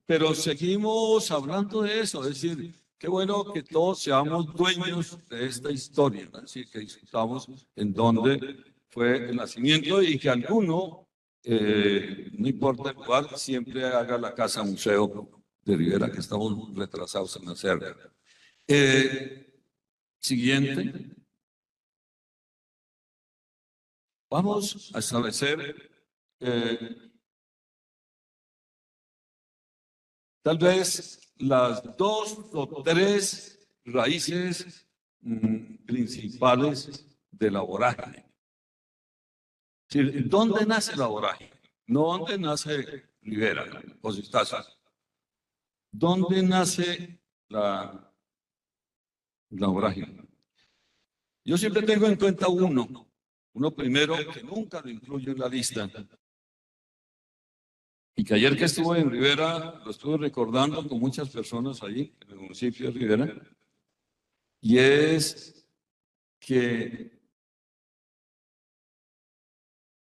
pero seguimos hablando de eso, es decir, qué bueno que todos seamos dueños de esta historia, ¿no? Así que discutamos en dónde fue el nacimiento y que alguno, no importa el lugar, siempre haga la casa museo de Rivera, que estamos retrasados en hacerlo. Siguiente. Vamos a establecer tal vez las dos o tres raíces principales de la vorágine. ¿Dónde nace la vorágine? No dónde nace Rivera, José Eustacio. ¿Dónde nace la vorágine? Yo siempre tengo en cuenta uno primero que nunca lo incluyo en la lista, y que ayer que estuve en Rivera lo estuve recordando con muchas personas ahí en el municipio de Rivera, y es que,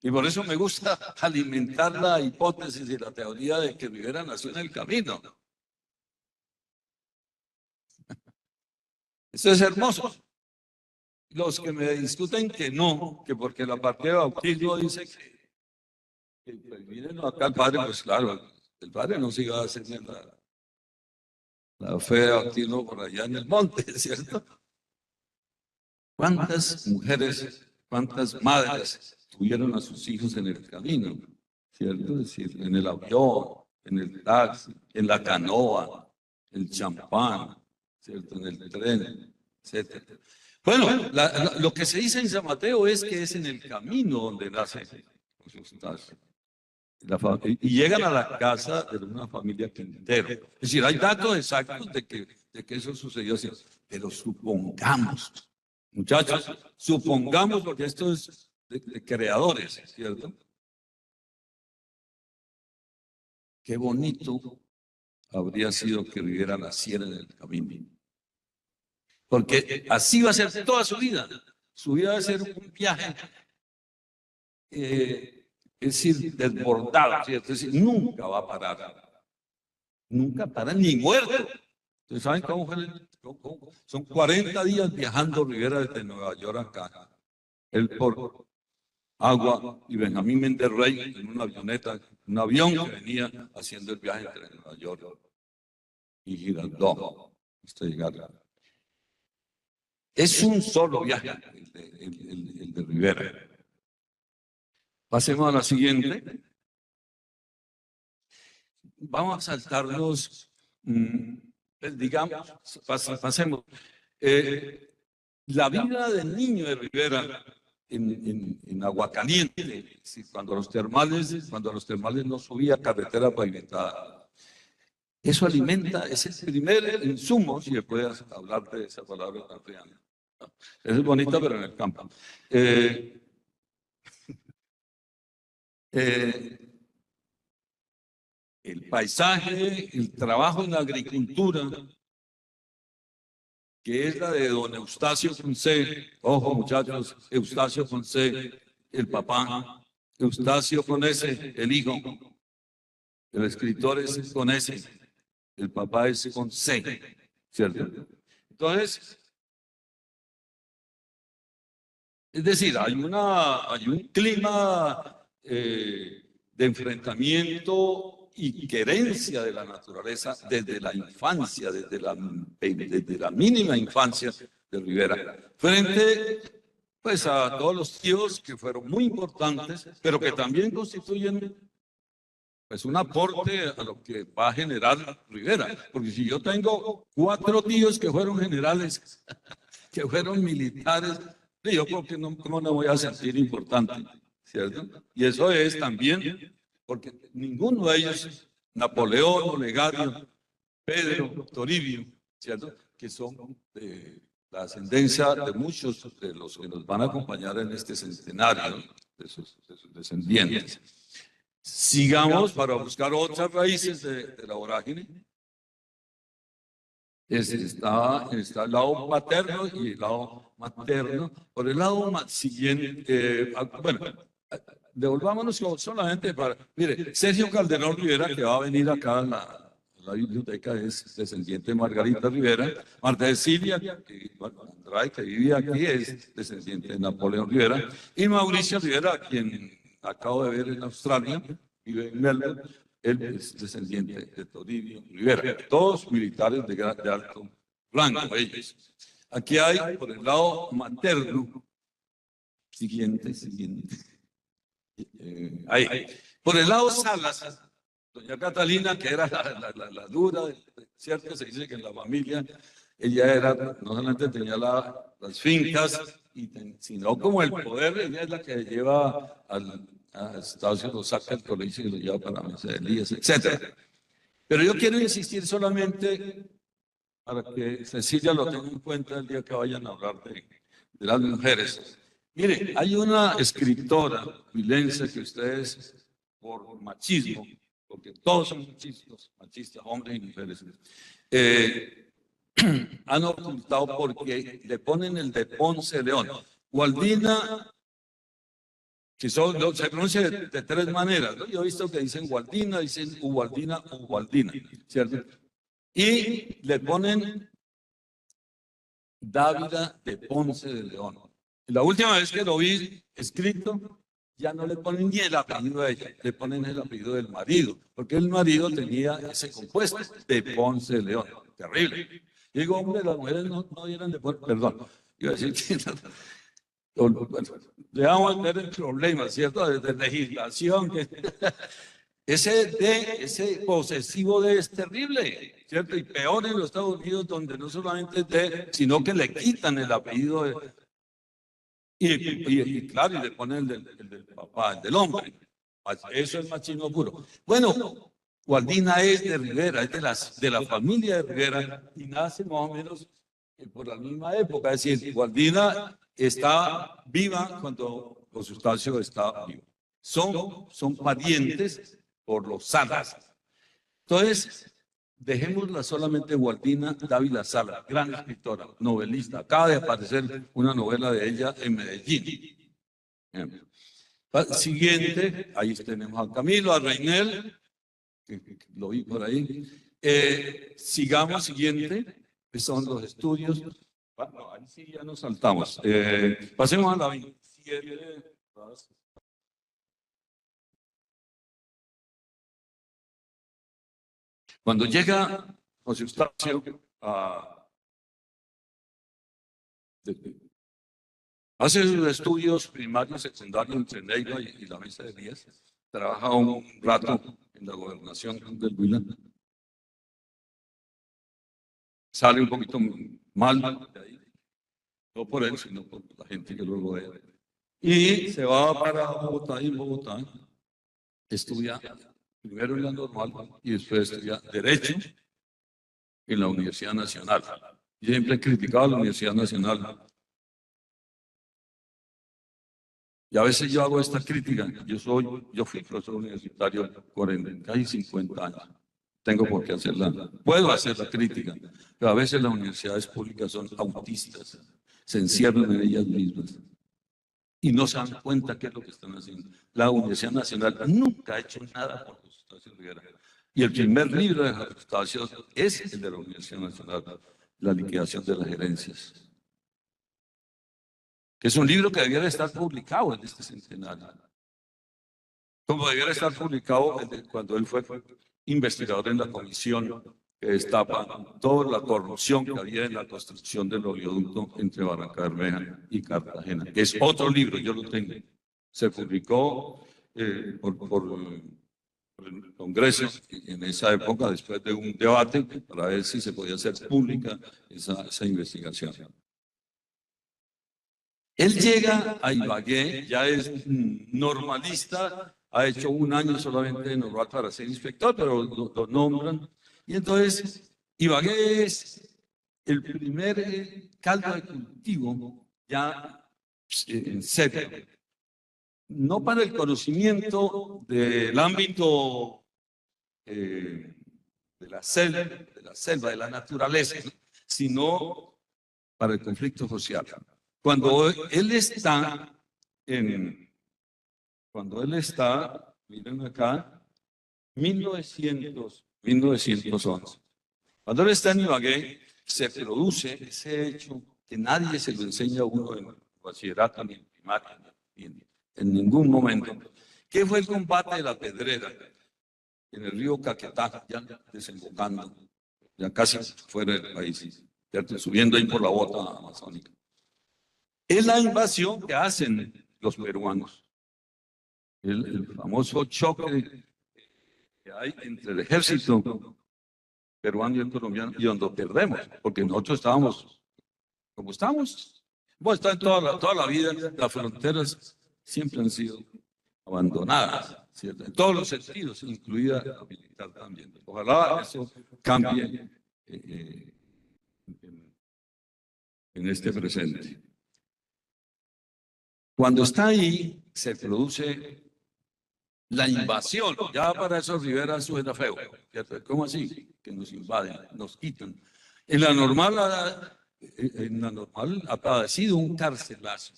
y por eso me gusta alimentar la hipótesis y la teoría de que Rivera nació en el camino. Eso es hermoso. Los que me discuten que no, que porque la parte de bautismo dice que pues, miren acá el padre, pues claro, el padre no se iba a hacer la fe de bautismo por allá en el monte, ¿cierto? ¿Cuántas mujeres, cuántas madres tuvieron a sus hijos en el camino? ¿Cierto? Es decir, en el avión, en el taxi, en la canoa, el champán, ¿cierto? En el tren, etc. Bueno, lo que se dice en San Mateo es que es en el camino donde nace Jesús. Y llegan a la casa de una familia Quintero. Es decir, hay datos exactos de que eso sucedió así. Pero supongamos, muchachos, supongamos, porque esto es de creadores, ¿cierto? Qué bonito habría sido que Rivera naciera en el camino. Porque así va a ser toda su vida. Su vida va a ser un viaje, es decir, desbordado, ¿cierto? Es decir, nunca va a parar. Nunca para ni muerto. ¿Ustedes saben cómo fue? Son 40 días viajando Rivera desde Nueva York acá. Él por agua y Benjamín Méndez Rey en una avioneta, un avión que venía haciendo el viaje entre Nueva York y Girardot hasta llegar. Es un solo viaje, el de Rivera. Pasemos a la siguiente. Vamos a saltarnos, digamos, pasemos. La vida del niño de Rivera en Aguacaliente, cuando los termales no subía carretera pavimentada. Eso alimenta, es el primer insumo, si me puedes hablar de esa palabra tan fea. Es bonita, pero en el campo. El paisaje, el trabajo en la agricultura, que es la de don Eustacio Foncé. Ojo, muchachos, Eustacio Foncé, el papá. Eustacio con S, el hijo. El escritor es con S. El papá es con C, ¿cierto? Entonces, es decir, hay un clima de enfrentamiento y querencia de la naturaleza desde la infancia, desde la mínima infancia de Rivera, frente pues a todos los tíos que fueron muy importantes, pero que también constituyen pues un aporte a lo que va a generar Rivera, porque si yo tengo 4 tíos que fueron generales, que fueron militares, yo creo que no, ¿cómo no voy a sentir importante? ¿Cierto? Y eso es también, porque ninguno de ellos, Napoleón, Olegario, Pedro, Toribio, ¿cierto? Que son de la ascendencia de muchos de los que nos van a acompañar en este centenario, de sus descendientes. Sigamos para buscar otras raíces de la vorágine. Está el lado paterno y el lado materno. Por el lado siguiente, bueno, devolvámonos solamente para, mire, Sergio Calderón Rivera, que va a venir acá a la biblioteca, es descendiente de Margarita Rivera. Marta Cecilia, Andrade, que vivía aquí, es descendiente de Napoleón Rivera. Y Mauricio Rivera, quien acabo de ver en Australia, vive en Melbourne. Él es descendiente de Toribio Rivera, todos militares de alto rango, ellos. Aquí hay, por el lado materno, siguiente. Ahí. Por el lado Salas, doña Catalina, que era la dura, ¿cierto? Se dice que en la familia ella era, no solamente tenía las fincas, sino como el poder, ella es la que lleva a Estados Unidos, lo saca del colegio y lo lleva para Mesa de Elías, etc. Pero yo quiero insistir solamente para que Cecilia lo tenga en cuenta el día que vayan a hablar de las mujeres. Mire, hay una escritora huilense que ustedes, por machismo, porque todos son machistas, hombres y mujeres, han ocultado porque le ponen el de Ponce de León. Gualdina, que se pronuncia de tres maneras, ¿no? Yo he visto que dicen Gualdina, dicen Ubaldina o Gualdina, ¿cierto? Y le ponen Dávila de Ponce de León. La última vez que lo vi escrito, ya no le ponen ni el apellido de ella, le ponen el apellido del marido, porque el marido tenía ese compuesto de Ponce de León. Terrible. Y digo, hombre, las mujeres no dieran de Ponce, perdón, iba a decir que bueno, le vamos a tener el problema, ¿cierto? De legislación. Ese posesivo de es terrible, ¿cierto? Y peor en los Estados Unidos, donde no solamente es de, sino que le quitan el apellido y claro, y le ponen el del papá, el del hombre. Eso es machismo puro. Bueno, Gualdina es de Rivera, es de la familia de Rivera y nace más o menos por la misma época. Es decir, Gualdina está viva cuando José Eustacio está vivo. Son parientes por los Salas. Entonces, dejémosla solamente Gualdina Dávila Sala, gran escritora, novelista. Acaba de aparecer una novela de ella en Medellín. Siguiente, ahí tenemos a Camilo, a Reinel, que lo vi por ahí. Sigamos, siguiente, que son los estudios. Bueno, ahí sí ya nos saltamos. Pasemos a la 27. Cuando llega José Eustacio hace sus estudios primarios, secundarios entre Neiva y la Mesa de Díaz, trabaja un rato en la gobernación del Huila, sale un poquito mal de ahí, no por él, sino por la gente que lo rodea, y se va para Bogotá, y en Bogotá estudia primero en la normal y después estudia Derecho en la Universidad Nacional. Yo siempre he criticado a la Universidad Nacional. Y a veces yo hago esta crítica. Yo fui profesor universitario 40, casi 50 años. Tengo por qué hacerla. Puedo hacer la crítica, pero a veces las universidades públicas son autistas. Se encierran en ellas mismas. Y no se dan cuenta qué es lo que están haciendo. La Universidad Nacional nunca ha hecho nada por José Eustacio Rivera. Y el primer libro de José Eustacio es el de la Universidad Nacional, La liquidación de las herencias. Que es un libro que debiera estar publicado en este centenario. Como debiera estar publicado cuando él fue investigador en la comisión que destapa toda la corrupción que había en la construcción del oleoducto entre Barranca Bermeja y Cartagena. Es otro libro, yo lo tengo. Se publicó por el Congreso en esa época, después de un debate, para ver si se podía hacer pública esa investigación. Él llega a Ibagué, ya es normalista, ha hecho un año solamente de normal para ser inspector, pero lo nombran. Y entonces, Ibagué es el primer caldo de cultivo ya en serio. No para el conocimiento del ámbito de la selva, de la naturaleza, sino para el conflicto social. Cuando él está, miren acá, 1911. Cuando él está en Ibagué, se produce ese hecho que nadie se lo enseña a uno en bachillerato, ni en primaria, ni en ningún momento, que fue el combate de la Pedrera en el río Caquetá, ya desembocando, ya casi fuera del país, subiendo ahí por la bota amazónica. Es la invasión que hacen los peruanos. El famoso choque que hay entre el ejército peruano y el colombiano, y donde perdemos, porque nosotros estábamos como estamos. Bueno, está en toda la vida, las fronteras siempre han sido abandonadas, ¿cierto? En todos los sentidos, incluida la militar también. Ojalá eso cambie en este presente. Cuando está ahí, se produce la invasión. Ya para eso Rivera suena feo, ¿cierto? ¿Cómo así? Que nos invaden, nos quitan. En la normal ha padecido un carcelazo.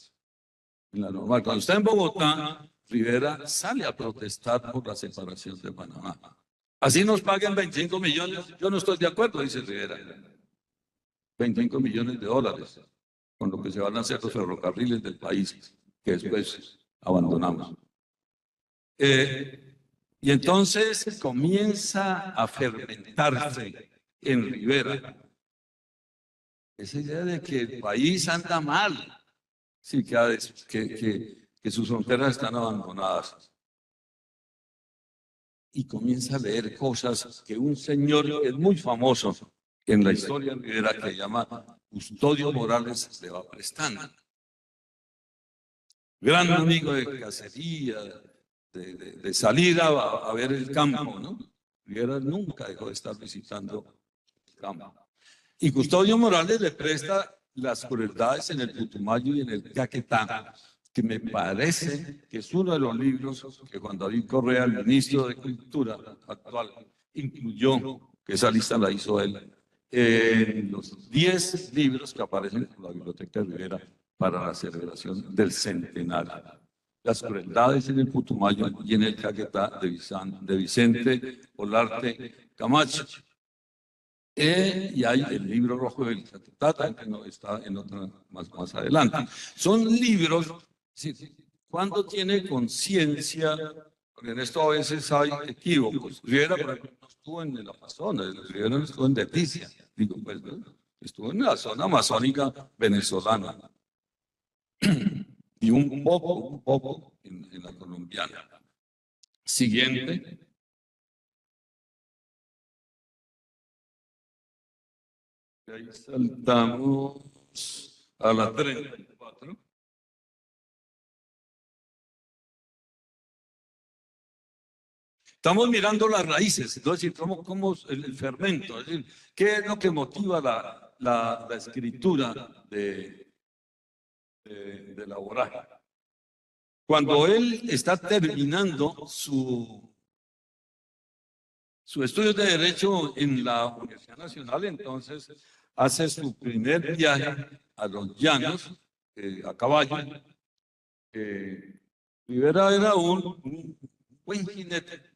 En la normal. Cuando está en Bogotá, Rivera sale a protestar por la separación de Panamá. Así nos paguen 25 millones. Yo no estoy de acuerdo, dice Rivera. 25 millones de dólares con lo que se van a hacer los ferrocarriles del país, que después abandonamos. Y entonces comienza a fermentarse en Rivera esa idea de que el país anda mal, sí, que sus fronteras están abandonadas. Y comienza a leer cosas que un señor que es muy famoso en la historia de Rivera, que se llama Custodio Morales le va prestando. Gran amigo de cacería, de salir a ver el campo, ¿no? Rivera nunca dejó de estar visitando el campo. Y Custodio Morales le presta Las crueldades en el Putumayo y en el Caquetá, que me parece que es uno de los libros que Juan David Correa, el ministro de Cultura actual, incluyó, que esa lista la hizo él, en los 10 libros que aparecen en la Biblioteca de Rivera para la celebración del centenario. Las crueldades en el Putumayo y en el Caquetá de Vicente Olarte Camacho. Y hay el libro rojo del Caquetá, que no está en otra más adelante. Son libros, cuando tiene conciencia, porque en esto a veces hay equívocos. Rivera, por ejemplo, no estuvo en el Amazonas, Rivera no estuvo en Leticia, digo, pues, ¿no? Estuvo en la zona amazónica venezolana. Y un poco en la colombiana. Siguiente. Ahí saltamos a la 34. Estamos mirando las raíces, es decir, cómo el fermento, es decir, qué es lo que motiva la escritura de la vorágine. Cuando él está terminando su estudio de Derecho en la Universidad Nacional, entonces hace su primer viaje a los llanos, a caballo. Rivera era un buen jinete.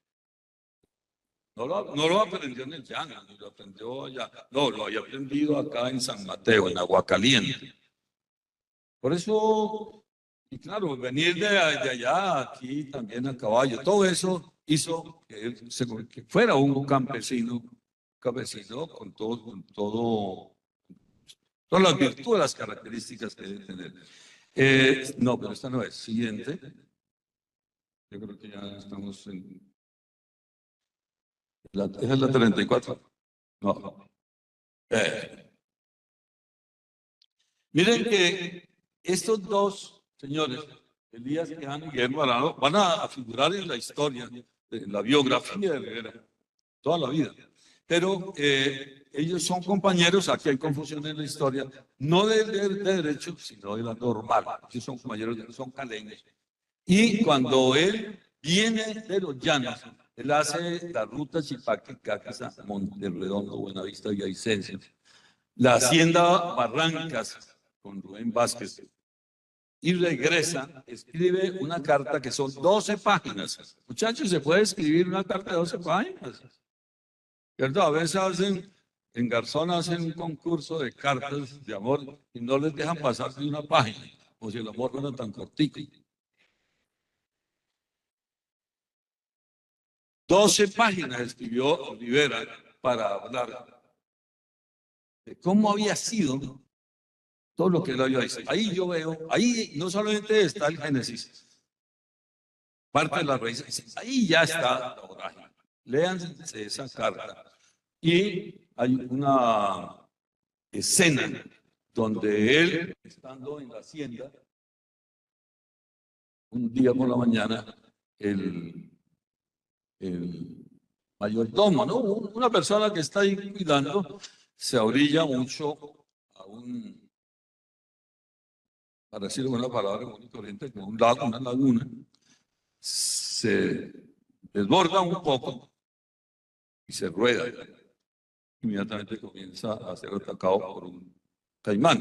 No lo aprendió en el llano, ni lo aprendió allá. No, lo había aprendido acá en San Mateo, en Aguacaliente. Por eso, y claro, venir de allá, aquí también a caballo, todo eso hizo que él que fuera un campesino con todas las virtudes, las características que debe tener. No, pero esta no es. Siguiente. Yo creo que ya estamos en... ¿Esa es la 34? No. Miren que estos dos señores, Elías Quijano y Guillermo Arano, van a figurar en la historia, en la biografía de Rivera, toda la vida. Pero ellos son compañeros, aquí hay confusión en la historia, no de derecho, sino de la normal. Ellos son compañeros, son caleños. Y cuando él viene de los llanos, él hace la ruta Chipaque, Cáqueza, Monterredondo, Buenavista, Villavicencio, la hacienda Barrancas con Rubén Vázquez, y regresa, escribe una carta que son 12 páginas. Muchachos, ¿se puede escribir una carta de 12 páginas? ¿Cierto? A veces en Garzón hacen un concurso de cartas de amor y no les dejan pasar de una página, como si el amor fuera tan cortico. 12 páginas escribió Rivera para hablar de cómo había sido todo lo que él había visto. Ahí yo veo, ahí no solamente está el Génesis, parte de las raíces, ahí ya está la vorágine. Léanse esa carta. Y hay una escena donde él, estando en la hacienda, un día por la mañana, el mayordomo, ¿no? Una persona que está ahí cuidando, se orilla mucho a un para decirlo con una palabra común y corriente, como un lago, una laguna, se desborda un poco y se rueda. Inmediatamente comienza a ser atacado por un caimán.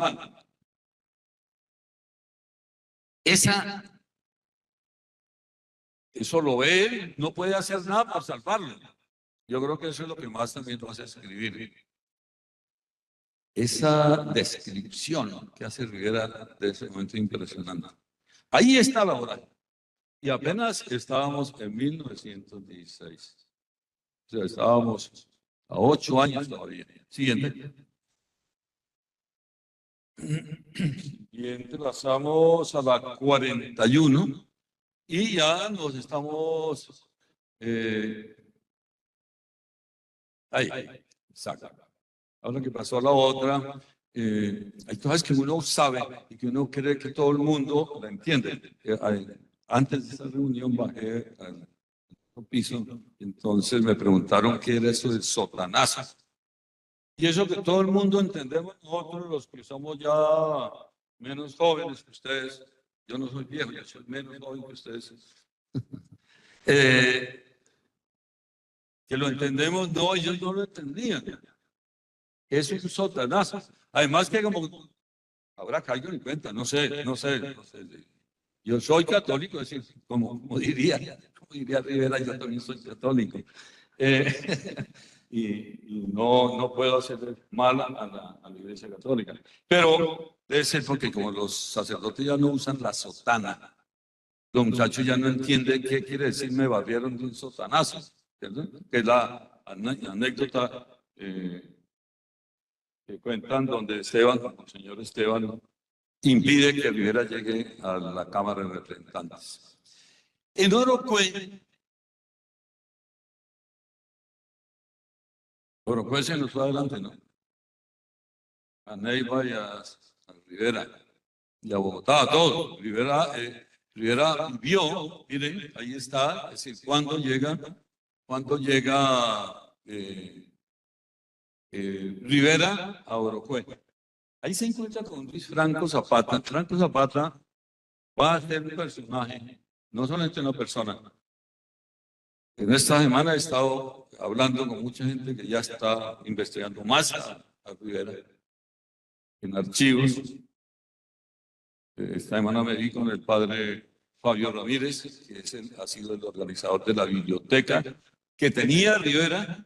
Eso lo ve él, no puede hacer nada para salvarlo. Yo creo que eso es lo que más también lo hace escribir. Esa descripción que hace Rivera de ese momento impresionante. Ahí está la hora. Y apenas estábamos en 1916. O sea, estábamos a 8 años todavía. Siguiente. Y entrelazamos a la 41 y ya nos estamos ahí, exacto. Ahora que pasó a la otra, hay cosas que uno sabe y que uno cree que todo el mundo la entiende. Antes de esa reunión bajé al piso, entonces me preguntaron qué era eso del sotanazo. Y eso que todo el mundo entendemos nosotros, los que somos ya menos jóvenes que ustedes. Yo no soy viejo, yo soy menos joven que ustedes. Que lo entendemos, no, ellos no lo entendían. Es un sotanazo. Además que como, habrá caigo en cuenta, no sé. Yo soy católico, es decir, como diría Rivera, yo también soy católico. Y no puedo hacer mal a la Iglesia Católica. Pero debe ser porque como los sacerdotes ya no usan la sotana, los muchachos ya no entienden qué quiere decir me barrieron de un sotanazo, ¿cierto? Que es la anécdota que cuentan donde Esteban, el señor Esteban, impide que Rivera llegue a la Cámara de Representantes. En Orocué se nos fue adelante, ¿no? A Neiva y a Rivera y a Bogotá, a todos. Rivera vio, miren, ahí está, es decir, cuando llega Rivera a Orocué. Ahí se encuentra con Luis Franco Zapata. Franco Zapata va a ser un personaje, no solamente una persona. En esta semana he estado hablando con mucha gente que ya está investigando más a Rivera en archivos. Esta semana me vi con el padre Fabio Ramírez, que ha sido el organizador de la biblioteca que tenía Rivera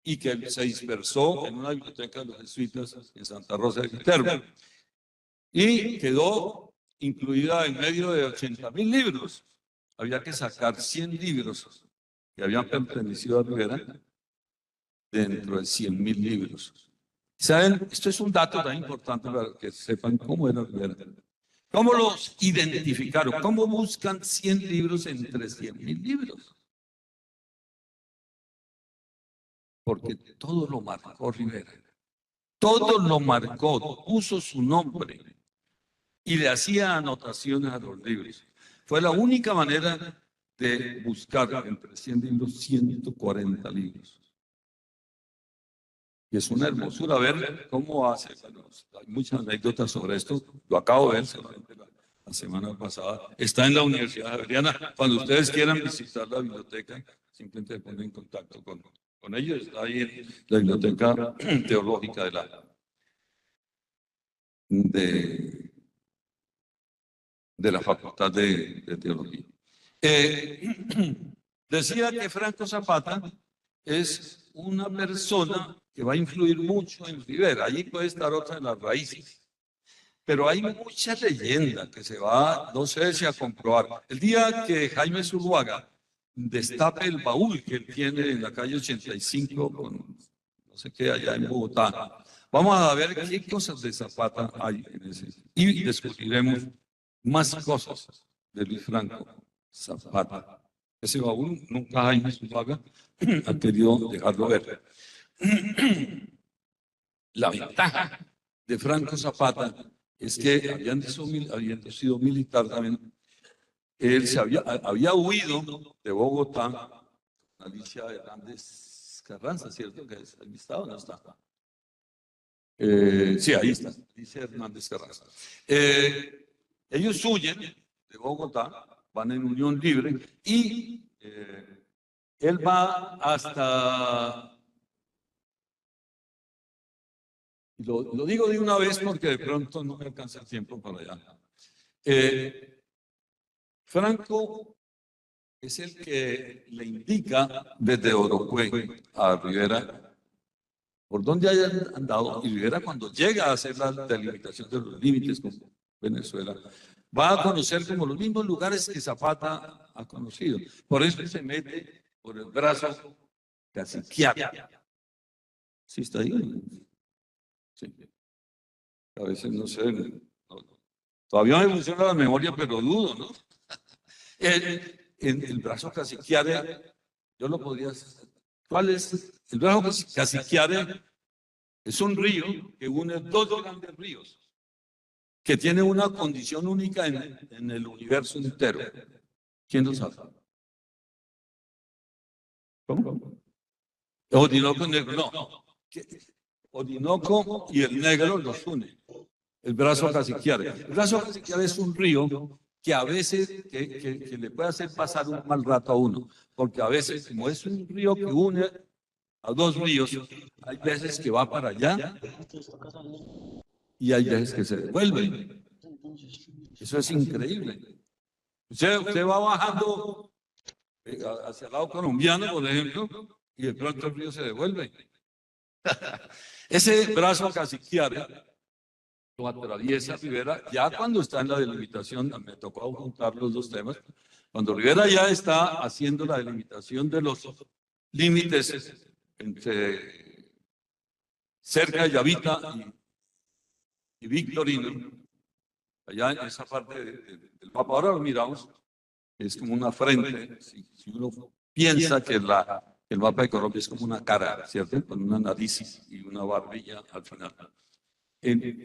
y que se dispersó en una biblioteca de los jesuitas en Santa Rosa de Viterbo. Y quedó incluida en medio de 80.000 libros. Había que sacar 100 libros que habían pertenecido a Rivera dentro de 100.000 libros. ¿Saben? Esto es un dato tan importante para que sepan cómo era Rivera. ¿Cómo los identificaron? ¿Cómo buscan 100 libros entre 100.000 libros? Porque todo lo marcó Rivera. Todo lo marcó, puso su nombre y le hacía anotaciones a los libros. Fue la única manera de buscar entre 100 libros 140 libros. Y es una hermosura ver cómo hace. Bueno, hay muchas anécdotas sobre esto. Lo acabo de ver la semana pasada. Está en la Universidad Javeriana. Cuando ustedes quieran visitar la biblioteca, simplemente ponen en contacto con ellos. Está ahí en la Biblioteca Teológica de la Facultad de Teología. Decía que Franco Zapata es una persona que va a influir mucho en Rivera. Allí puede estar otra de las raíces. Pero hay mucha leyenda que se va, no sé si a comprobar. El día que Jaime Zuluaga destape el baúl que él tiene en la calle 85, con no sé qué, allá en Bogotá, vamos a ver qué cosas de Zapata hay en ese. Y descubriremos más cosas de Luis Franco Zapata. Ese baúl nunca Jaime Zuluaga ha querido dejarlo ver. La ventaja de Franco Zapata es que habiendo sido militar también, él había huido de Bogotá, Alicia Hernández Carranza, ¿cierto? Que es el estado, ¿no está? Sí, ahí está, Alicia Hernández Carranza. Ellos huyen de Bogotá, van en unión libre y él va hasta... Lo digo de una vez porque de pronto no me alcanza el tiempo para allá. Franco es el que le indica desde Orocue a Rivera por dónde hayan andado, y Rivera cuando llega a hacer la delimitación de los límites con Venezuela, va a conocer como los mismos lugares que Zapata ha conocido. Por eso se mete por el brazo caciquiano. ¿Sí está ahí? Sí. A veces no sé, todavía me funciona la memoria, pero dudo, ¿no? El brazo caciquiare, yo lo podría hacer. ¿Cuál es? El brazo caciquiare es un río que une dos grandes ríos, que tiene una condición única en el universo entero. ¿Quién lo sabe? ¿Cómo? Orinoco Negro, no. Orinoco y el Negro los une. El brazo caciquiare. El brazo caciquiare es un río que a veces que le puede hacer pasar un mal rato a uno, porque a veces, como es un río que une a dos ríos, hay veces que va para allá y hay veces que se devuelve. Eso es increíble. Usted va bajando hacia el lado colombiano, por ejemplo, y de pronto el río se devuelve. Ese brazo caciquiare lo atraviesa Rivera, ya cuando está en la delimitación, me tocó juntar los dos temas, cuando Rivera ya está haciendo la delimitación de los límites entre cerca de Yavita y Victorino, allá en esa parte del mapa, ahora lo miramos, es como una frente, si uno piensa que el mapa de Colombia es como una cara, ¿cierto? Con una nariz y una barbilla al final.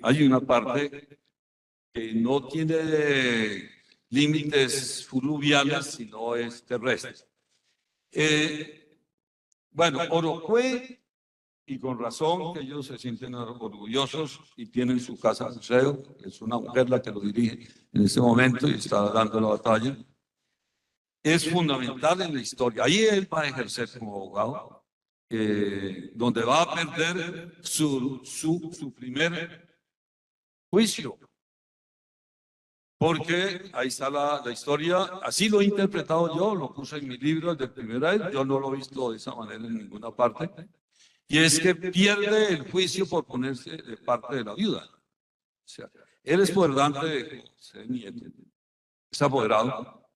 Hay una parte que no tiene límites fluviales, sino es terrestre. Bueno, Orocue, y con razón que ellos se sienten orgullosos y tienen su casa museo, es una mujer la que lo dirige en este momento y está dando la batalla, es fundamental en la historia. Ahí él va a ejercer como abogado, donde va a perder su primer juicio, porque ahí está la historia, así lo he interpretado yo, lo puse en mi libro de primera vez, yo no lo he visto de esa manera en ninguna parte, y es que pierde el juicio por ponerse de parte de la viuda. O sea, él es poderante de José Nieto, es apoderado,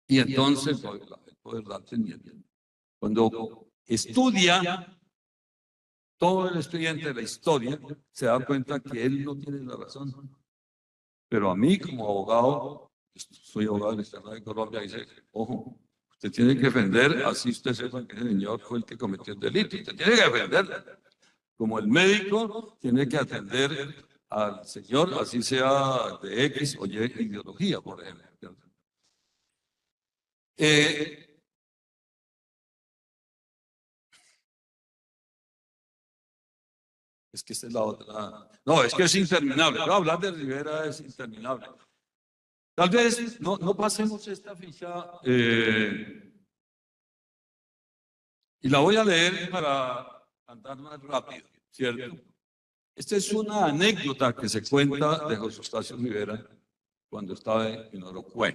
y entonces el poderante Nieto, cuando estudia todo el expediente de la historia, se da cuenta que él no tiene la razón. Pero a mí, como abogado, soy abogado del Estado de Colombia, dice, ojo, usted tiene que defender, así usted sepa que ese señor fue el que cometió el delito. Usted tiene que defender. Como el médico, tiene que atender al señor, así sea de X o Y ideología, por ejemplo. Es que esta es la otra. No, es que es interminable. Pero hablar de Rivera es interminable. Tal vez no pasemos esta ficha y la voy a leer para andar más rápido, ¿cierto? Esta es una anécdota que se cuenta de José Eustacio Rivera cuando estaba en Orocue.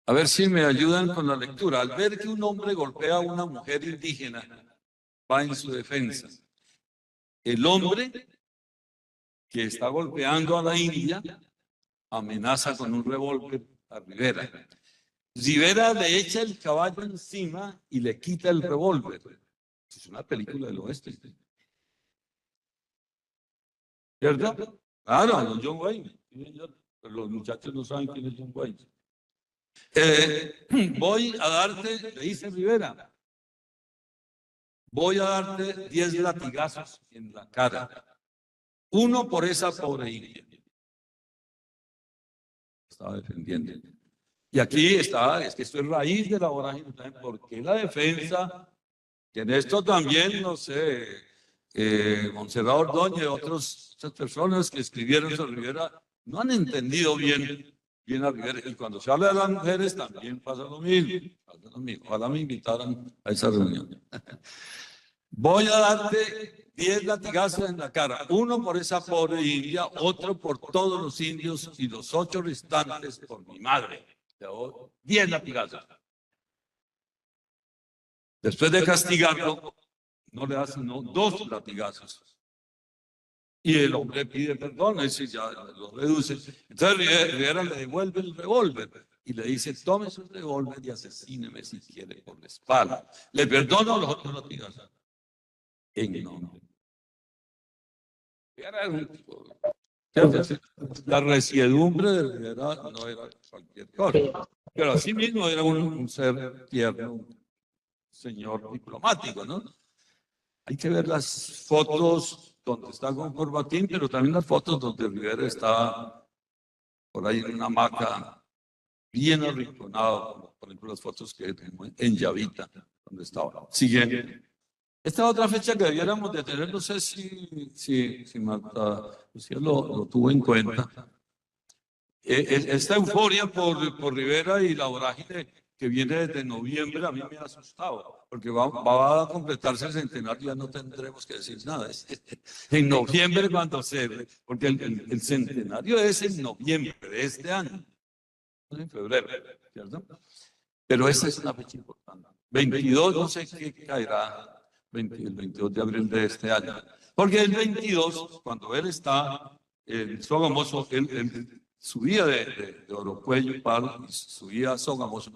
A ver si me ayudan con la lectura. Al ver que un hombre golpea a una mujer indígena, va en su defensa. El hombre que está golpeando a la India amenaza con un revólver a Rivera. Rivera le echa el caballo encima y le quita el revólver. Es una película del oeste. ¿Cierto? Claro, don John Wayne. Los muchachos no saben quién es John Wayne. Voy a darte, le dice Rivera, voy a darte 10 latigazos en la cara. Uno por esa pobre india. Estaba defendiendo. Y aquí está, es que esto es raíz de la vorágine, porque la defensa, que en esto también, no sé, Montserrat Ordóñez y otras personas que escribieron sobre Rivera no han entendido bien a Rivera. Y cuando se habla de las mujeres también pasa lo mismo. Ojalá me invitaran a esa reunión. Voy a darte 10 latigazos en la cara, uno por esa pobre india, otro por todos los indios y los 8 restantes por mi madre. 10 latigazos. Después de castigarlo, no le hacen 2 latigazos. Y el hombre pide perdón, ese ya lo reduce. Entonces Rivera le devuelve el revólver y le dice, tome su revólver y asesíneme si quiere por la espalda. Le perdono los otros latigazos. En nombre. La resiedumbre de Rivera no era cualquier cosa, pero así mismo era un ser tierno, un señor diplomático, ¿no? Hay que ver las fotos donde está con corbatín, pero también las fotos donde Rivera está por ahí en una hamaca bien arrinconado, por ejemplo las fotos que tenemos en Yavita, donde estaba. Siguiente. Esta otra fecha que debiéramos de tener, no sé si Marta Lucía lo tuvo en cuenta. Esta euforia por Rivera y la vorágine que viene desde noviembre a mí me ha asustado, porque va a completarse el centenario, ya no tendremos que decir nada. En noviembre cuando porque el centenario es en noviembre de este año, no en febrero, ¿cierto? Pero esta es una fecha importante. 22, no sé qué caerá. El 22 de abril de este año. Porque el 22, cuando él está en Sogamoso, él subía de Orocuello, Palo, y subía a Sogamoso.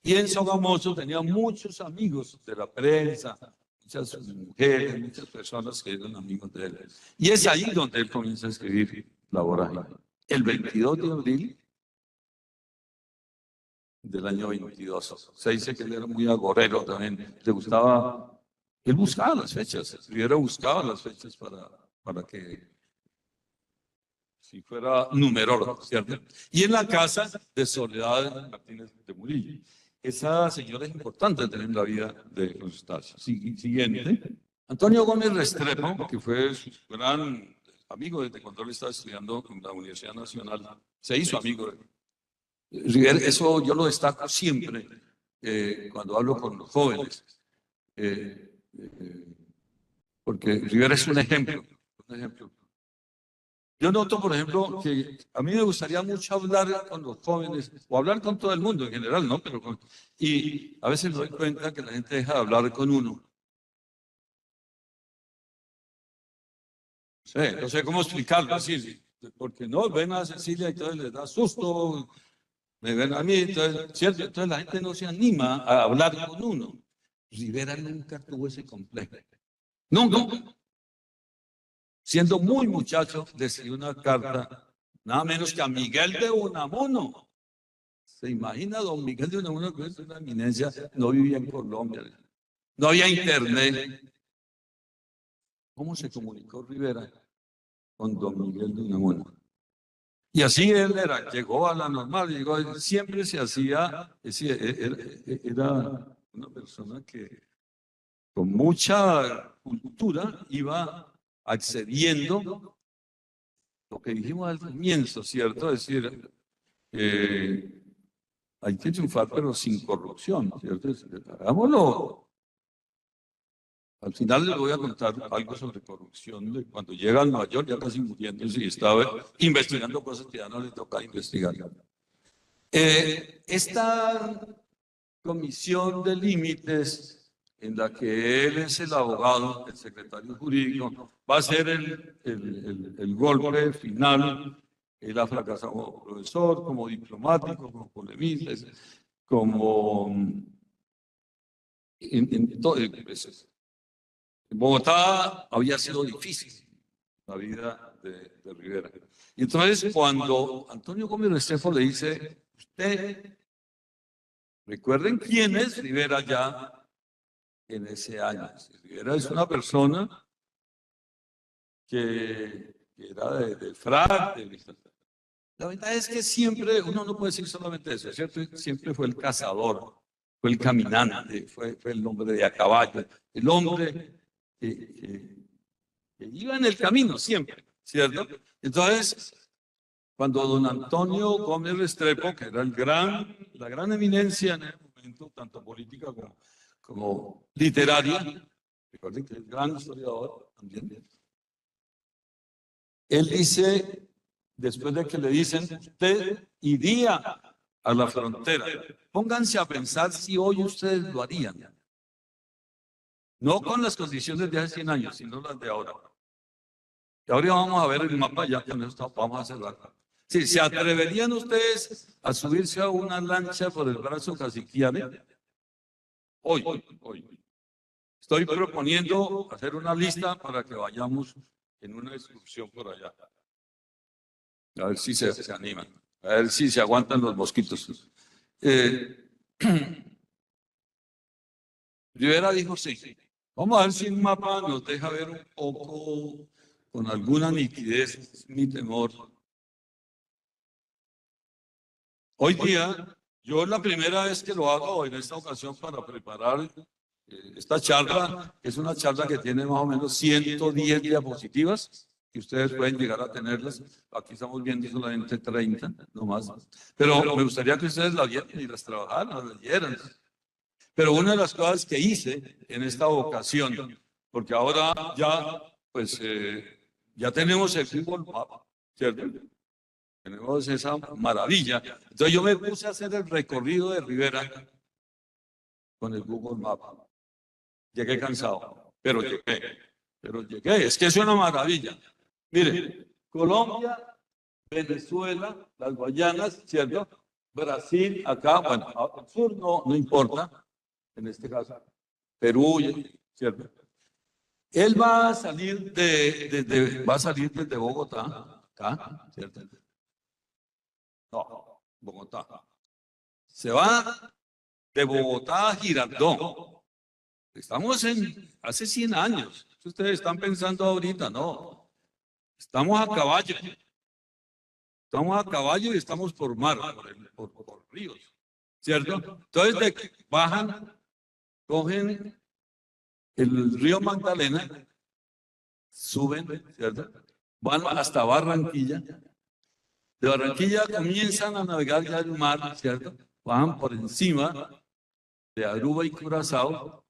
Y en Sogamoso tenía muchos amigos de la prensa, muchas mujeres, muchas personas que eran amigos de él. Y es ahí donde él comienza a escribir La vorágine. El 22 de abril del año 22. Se dice que él era muy agorero también, le gustaba. Él buscaba las fechas, Rivera buscaba las fechas para que si fuera numerólogo, ¿cierto? Y en la casa de Soledad Martínez de Murillo. Esa señora es importante tener en la vida de los Estados. Siguiente. Antonio Gómez Restrepo, que fue su gran amigo desde cuando él estaba estudiando en la Universidad Nacional, se hizo amigo de Rivera. Eso yo lo destaco siempre cuando hablo con los jóvenes. Porque Rivera es un ejemplo. Yo noto, por ejemplo, que a mí me gustaría mucho hablar con los jóvenes, o hablar con todo el mundo en general, ¿no? Y a veces me doy cuenta que la gente deja de hablar con uno. No sé cómo explicarlo, así, porque no, ven a Cecilia y entonces les da susto, me ven a mí, entonces, ¿cierto? Entonces la gente no se anima a hablar con uno. Rivera nunca tuvo ese complejo. Nunca. Siendo muy muchacho, le escribió una carta, nada menos que a Miguel de Unamuno. ¿Se imagina don Miguel de Unamuno, que es una eminencia? No vivía en Colombia, no había internet. ¿Cómo se comunicó Rivera con don Miguel de Unamuno? Y así él llegó a la normal, siempre se hacía, era una persona que con mucha cultura iba accediendo lo que dijimos al comienzo, ¿cierto? Es decir, hay que triunfar pero sin corrupción, ¿cierto? Hagámoslo. Al final les voy a contar algo sobre corrupción de cuando llega al Nueva York, ya casi muriéndose y estaba investigando cosas que ya no le toca investigar. Esta comisión de límites en la que él es el abogado, el secretario jurídico, va a ser el golpe final. Él ha fracasado como profesor, como diplomático, como polemista, como en todo. En Bogotá había sido difícil la vida de Rivera. Y entonces cuando Antonio Gómez Restrepo le dice, usted, recuerden quién es Rivera ya en ese año. Rivera es una persona que era de FRAC. La verdad es que siempre, uno no puede decir solamente eso, ¿cierto? Siempre fue el cazador, fue el caminante, fue el hombre de a caballo, el hombre que que iba en el camino siempre, ¿cierto? Entonces, cuando don Antonio Gómez Restrepo, que era la gran eminencia en el momento, tanto política como literaria, recuerden que es gran historiador también, él dice, después de que le dicen, usted iría a la frontera, pónganse a pensar si hoy ustedes lo harían. No con las condiciones de hace 100 años, sino las de ahora. Y ahora vamos a ver el mapa, ya con esto vamos a cerrar. Si se atreverían ustedes a subirse a una lancha por el brazo caciquiare, hoy. Estoy proponiendo hacer una lista para que vayamos en una excursión por allá. A ver si se animan, a ver si se aguantan los mosquitos. Rivera dijo sí. Vamos a ver si el mapa nos deja ver un poco, con alguna nitidez, es mi temor. Hoy día, yo es la primera vez que lo hago en esta ocasión para preparar esta charla, que es una charla que tiene más o menos 110 diapositivas, que ustedes pueden llegar a tenerlas. Aquí estamos viendo solamente 30, no más. Pero me gustaría que ustedes la vieran y las trabajaran, las leyeran. Pero una de las cosas que hice en esta ocasión, porque ahora ya, pues, ya tenemos el Google Maps, ¿cierto? Tenemos esa maravilla. Entonces yo me puse a hacer el recorrido de Rivera con el Google Maps. Llegué cansado, pero llegué. Es que es una maravilla. Mire, Colombia, Venezuela, las Guayanas, ¿cierto? Brasil, acá, bueno, al sur no importa. En este caso, Perú, ¿cierto? Él va a salir desde Bogotá, acá, ¿cierto? No, Bogotá. Se va de Bogotá a Girardot. Estamos hace 100 años. Ustedes están pensando ahorita, no. Estamos a caballo. Estamos a caballo y estamos por mar, por ríos, ¿cierto? Entonces bajan, cogen el río Magdalena, suben, ¿cierto? Van hasta Barranquilla. De Barranquilla comienzan a navegar ya el mar, ¿cierto? Van por encima de Aruba y Curazao.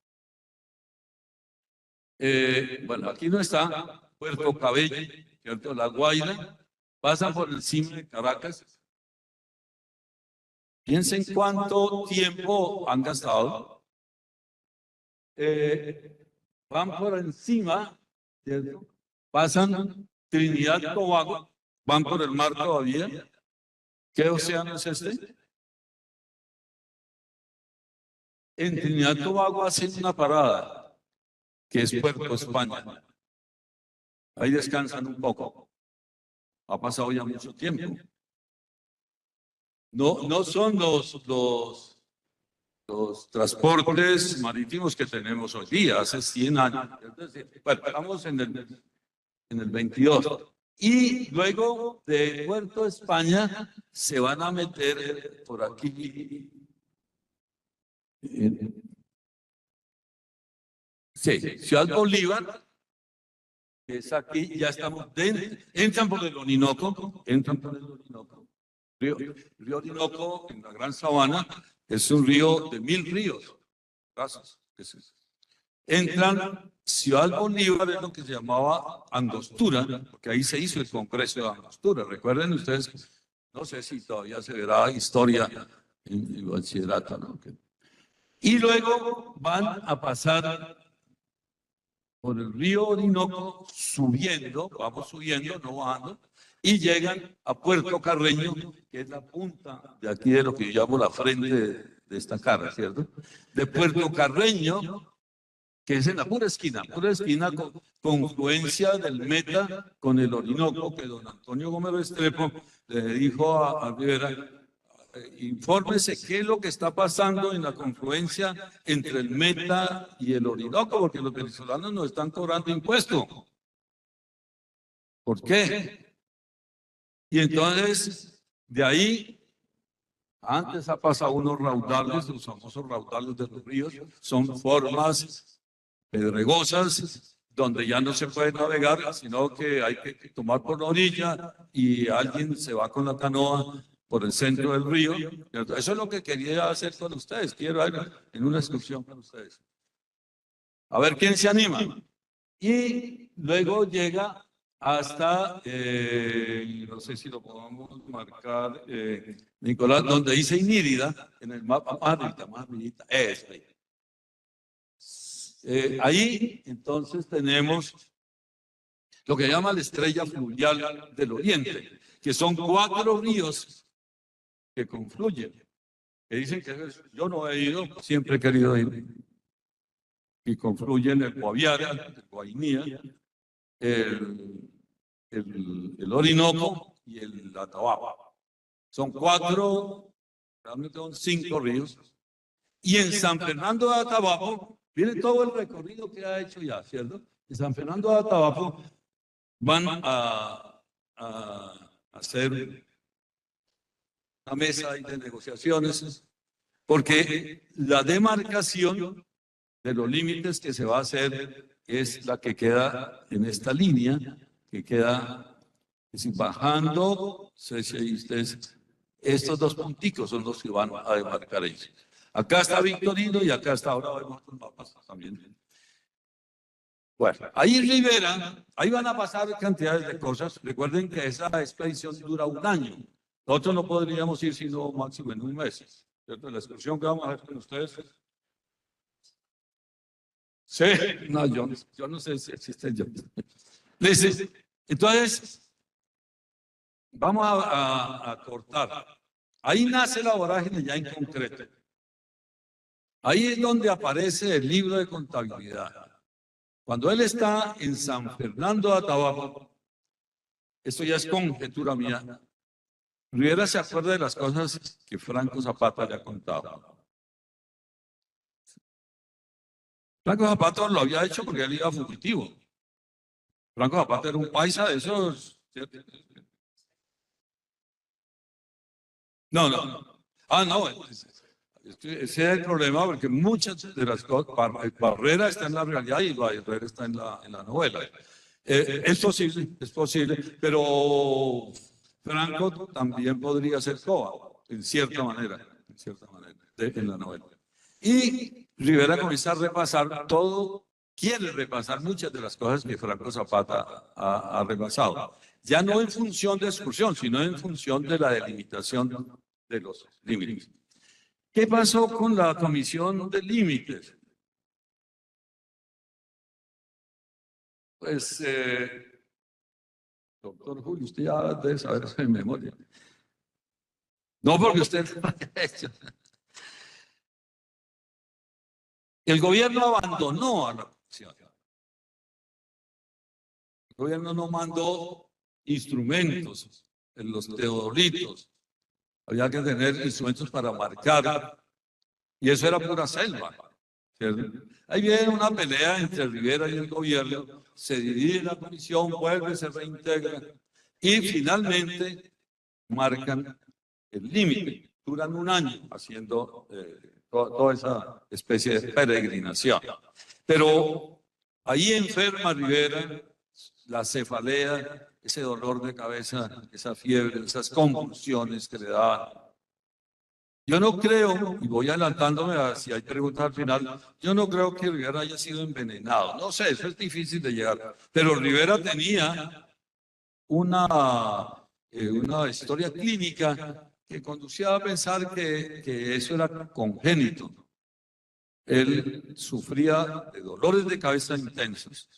Bueno, aquí no está Puerto Cabello, ¿cierto? La Guaira. Pasan por encima de Caracas. Piensen cuánto tiempo han gastado. Van por encima, ¿cierto? Pasan Trinidad y Tobago, van por el mar todavía. ¿Qué océano es este? En Trinidad y Tobago hacen una parada, que es Puerto España. Ahí descansan un poco. Ha pasado ya mucho tiempo. No son los transportes marítimos que tenemos hoy día, hace 100 años. Es decir, bueno, estamos en el 22. Y luego de Puerto España se van a meter por aquí. Sí, Ciudad Bolívar, que es aquí, ya estamos dentro, entran por el Orinoco, Río Orinoco, en la Gran Sabana, es un río de 1000 ríos. Gracias. Entran, Ciudad Bolívar es lo que se llamaba Angostura, porque ahí se hizo el Congreso de Angostura. Recuerden ustedes, no sé si todavía se verá historia en el bachillerato, ¿no? Y luego van a pasar por el río Orinoco subiendo, vamos subiendo, no bajando, y llegan a Puerto Carreño, que es la punta de aquí de lo que yo llamo la frente de esta cara, ¿cierto? De Puerto Carreño, que es en la pura esquina con confluencia del Meta con el Orinoco, que don Antonio Gómez Restrepo le dijo a Rivera, infórmese qué es lo que está pasando en la confluencia entre el Meta y el Orinoco, porque los venezolanos nos están cobrando impuestos. ¿Por qué? Y entonces, de ahí, antes ha pasado unos raudales, los famosos raudales de los ríos, son formas pedregosas donde ya no se puede navegar, sino que hay que tomar por la orilla y alguien se va con la canoa por el centro del río. Eso es lo que quería hacer con ustedes. Quiero ir en una excursión con ustedes. A ver quién se anima. Y luego llega hasta, no sé si lo podemos marcar, Nicolás, donde dice Inírida, en el mapa, más arribita, eso ahí. Ahí entonces tenemos lo que llama la estrella fluvial del oriente, que son 4 ríos que confluyen. Que dicen que yo no he ido, siempre he querido ir. Y confluyen el Guaviare, el Guainía, el Orinoco y el Atabapo. Son 4, realmente son 5 ríos. Y en San Fernando de Atabapo, viene todo el recorrido que ha hecho ya, ¿cierto? En San Fernando de Atabapo van a hacer una mesa de negociaciones, porque la demarcación de los límites que se va a hacer es la que queda en esta línea, que queda bajando, estos 2 punticos son los que van a demarcar ellos. Acá está Victorino y acá está, ahora vemos los mapas también. Bueno, ahí Rivera, ahí van a pasar cantidades de cosas. Recuerden que esa expedición dura 1 año. Nosotros no podríamos ir sino máximo en 1 mes. ¿Cierto? La excursión que vamos a hacer con ustedes. Sí, no, yo no sé si existe yo. Entonces, vamos a cortar. Ahí nace la vorágine ya en concreto. Ahí es donde aparece el libro de contabilidad. Cuando él está en San Fernando de Atabapo, esto ya es conjetura mía, Rivera se acuerda de las cosas que Franco Zapata le ha contado. Franco Zapata lo había hecho porque él iba fugitivo. Franco Zapata era un paisa de esos. No. Ah, no. Ese es el problema, porque muchas de las cosas, Barrera está en la realidad y Barrera está en la novela. Es posible, pero Franco también podría ser Coba, en cierta manera, en la novela. Y Rivera comienza a repasar todo, quiere repasar muchas de las cosas que Franco Zapata ha repasado. Ya no en función de excursión, sino en función de la delimitación de los límites. ¿Qué pasó con la comisión de límites? Pues, doctor Julio, usted ya debe saber eso de memoria. No porque usted lo haya hecho. El gobierno abandonó a la comisión. El gobierno no mandó instrumentos, en los teodolitos. Había que tener instrumentos para marcar. Y eso era pura selva. ¿Cierto? Ahí viene una pelea entre Rivera y el gobierno, se divide la comisión, vuelve, se reintegra y finalmente marcan el límite. Duran 1 año haciendo toda esa especie de peregrinación. Pero ahí enferma Rivera, la cefalea, ese dolor de cabeza, esa fiebre, esas convulsiones que le daban. Yo no creo, y voy adelantándome a si hay preguntas al final, yo no creo que Rivera haya sido envenenado. No sé, eso es difícil de llegar. Pero Rivera tenía una historia clínica que conducía a pensar que eso era congénito. Él sufría de dolores de cabeza intensos,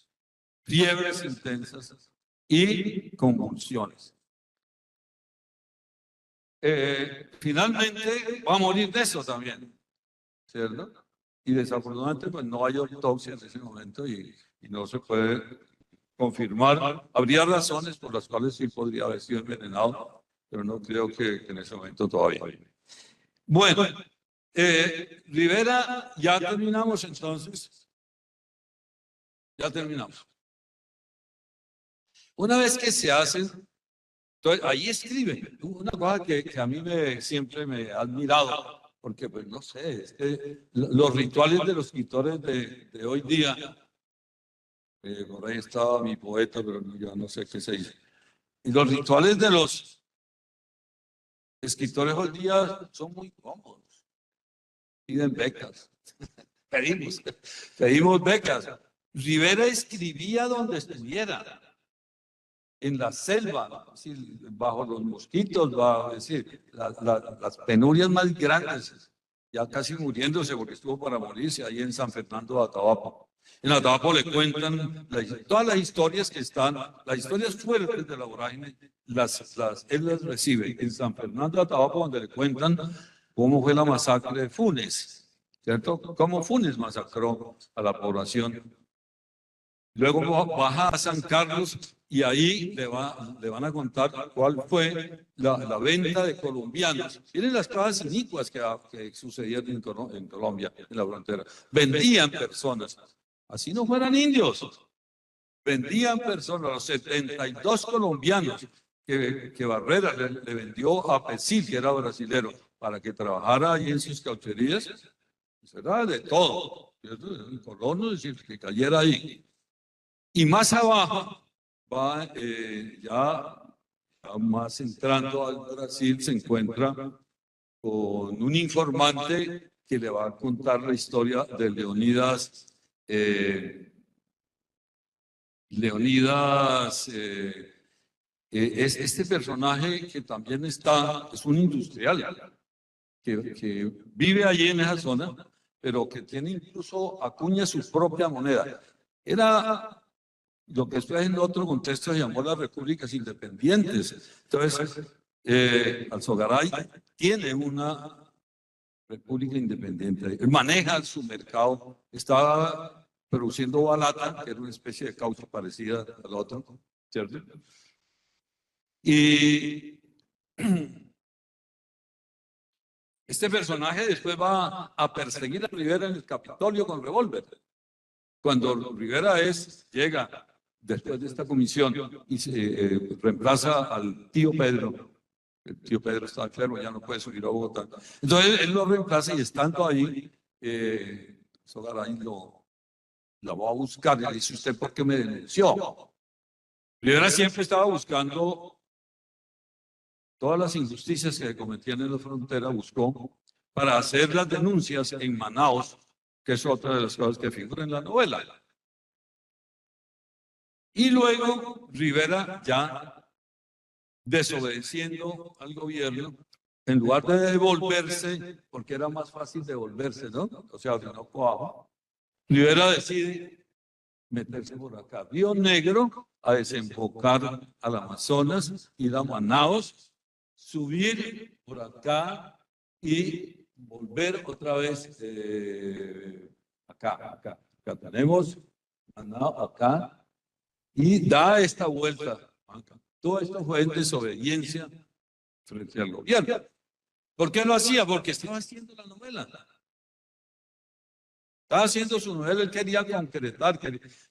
fiebres intensas y convulsiones. Finalmente va a morir de eso también, ¿cierto? Y desafortunadamente pues no hay autopsia en ese momento y no se puede confirmar. Habría razones por las cuales sí podría haber sido envenenado, pero no creo que en ese momento todavía. Bueno, Rivera, ya terminamos entonces. Ya terminamos. Una vez que se hacen, entonces ahí escriben. Una cosa que a mí siempre me ha admirado, porque pues no sé, los rituales de los escritores de hoy día Por ahí estaba mi poeta, pero ya no sé qué se dice. Y los rituales de los escritores hoy día son muy cómodos. Piden becas. Pedimos becas. Rivera escribía donde estuviera, en la selva, bajo los mosquitos, bajo, es decir, las penurias más grandes, ya casi muriéndose porque estuvo para morirse ahí en San Fernando de Atabapo. En Atabapo le cuentan todas las historias que están, las historias fuertes de la vorágine, él las recibe en San Fernando de Atabapo, donde le cuentan cómo fue la masacre de Funes, ¿cierto? Cómo Funes masacró a la población. Luego baja a San Carlos y ahí le van a contar cuál fue la venta de colombianos. Miren las cosas inicuas que sucedían en Colombia, en la frontera. Vendían personas, así no fueran indios. Vendían personas, los 72 colombianos que Barrera le vendió a Pesil, que era brasilero, para que trabajara allí en sus caucherías. Era de todo. El colono, es decir, que cayera ahí. Y más abajo, va ya más entrando al Brasil, se encuentra con un informante que le va a contar la historia de Leonidas. Es este personaje que también es un industrial, que vive allí en esa zona, pero que tiene incluso, acuña su propia moneda. Era lo que después en otro contexto se llamó las repúblicas independientes. Entonces, Alzogaray tiene una república independiente, él maneja su mercado, estaba produciendo balata, que era una especie de caucho parecida al otro, ¿cierto? Y este personaje después va a perseguir a Rivera en el Capitolio con revólver. Cuando Rivera llega después de esta comisión y se reemplaza al tío Pedro. El tío Pedro está enfermo, ya no puede subir a Bogotá. Entonces él lo reemplaza y estando ahí, Alzogaray la va a buscar y le dice: ¿usted por qué me denunció? Rivera siempre estaba buscando todas las injusticias que cometían en la frontera, buscó para hacer las denuncias en Manaos, que es otra de las cosas que figura en la novela. Y luego Rivera, ya desobedeciendo al gobierno, en lugar de devolverse, porque era más fácil devolverse, ¿no? O sea, de no coajo, Rivera decide meterse por acá, Río Negro, a desembocar al Amazonas, ir a Manaos, subir por acá y volver otra vez acá tenemos Manaos, acá, y da esta vuelta acá. Todo esto fue en desobediencia frente al gobierno. ¿Por qué lo hacía? Porque estaba haciendo la novela. Estaba haciendo su novela, él quería concretar,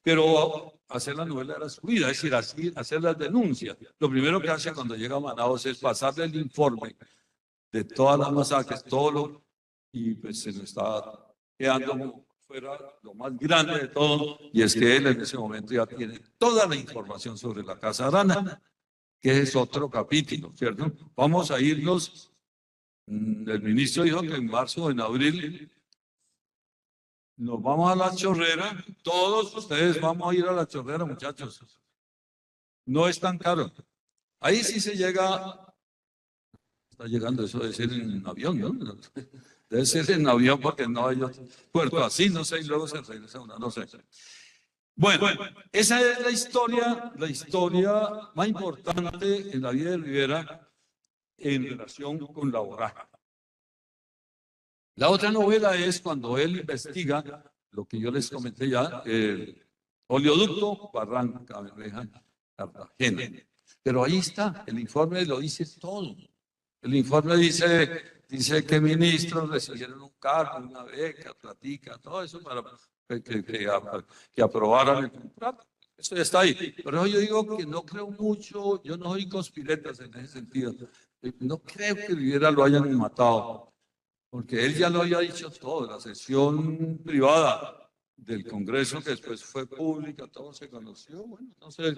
pero hacer la novela era su vida, es decir, hacer las denuncias. Lo primero que hace cuando llega a Manaos es pasarle el informe de todas las masacres, y pues se nos estaba quedando fuera lo más grande de todo, y es que él en ese momento ya tiene toda la información sobre la Casa Arana, que es otro capítulo, ¿cierto? Vamos a irnos, el ministro dijo que en marzo o en abril nos vamos a la Chorrera, todos ustedes vamos a ir a la Chorrera, muchachos. No es tan caro. Ahí sí se llega, está llegando, eso debe ser en avión, ¿no? Debe ser en avión porque no hay otro puerto así, no sé, y luego se regresa una, no sé. Bueno, esa es la historia más importante en la vida de Rivera en relación con la vorágine. La otra novela es cuando él investiga lo que yo les comenté ya, el oleoducto Barranca Bermeja, Cartagena. Pero ahí está, el informe lo dice todo. El informe dice que ministros recibieron un cargo, una beca, platica, todo eso para que aprobaran el contrato. Eso ya está ahí. Por eso yo digo que no creo mucho, yo no soy conspiretas en ese sentido. No creo que Rivera lo hayan matado, porque él ya lo había dicho todo, la sesión privada. del Congreso, que después fue pública, todo se conoció. Bueno, entonces,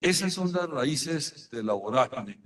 esas son las raíces de la vorágine.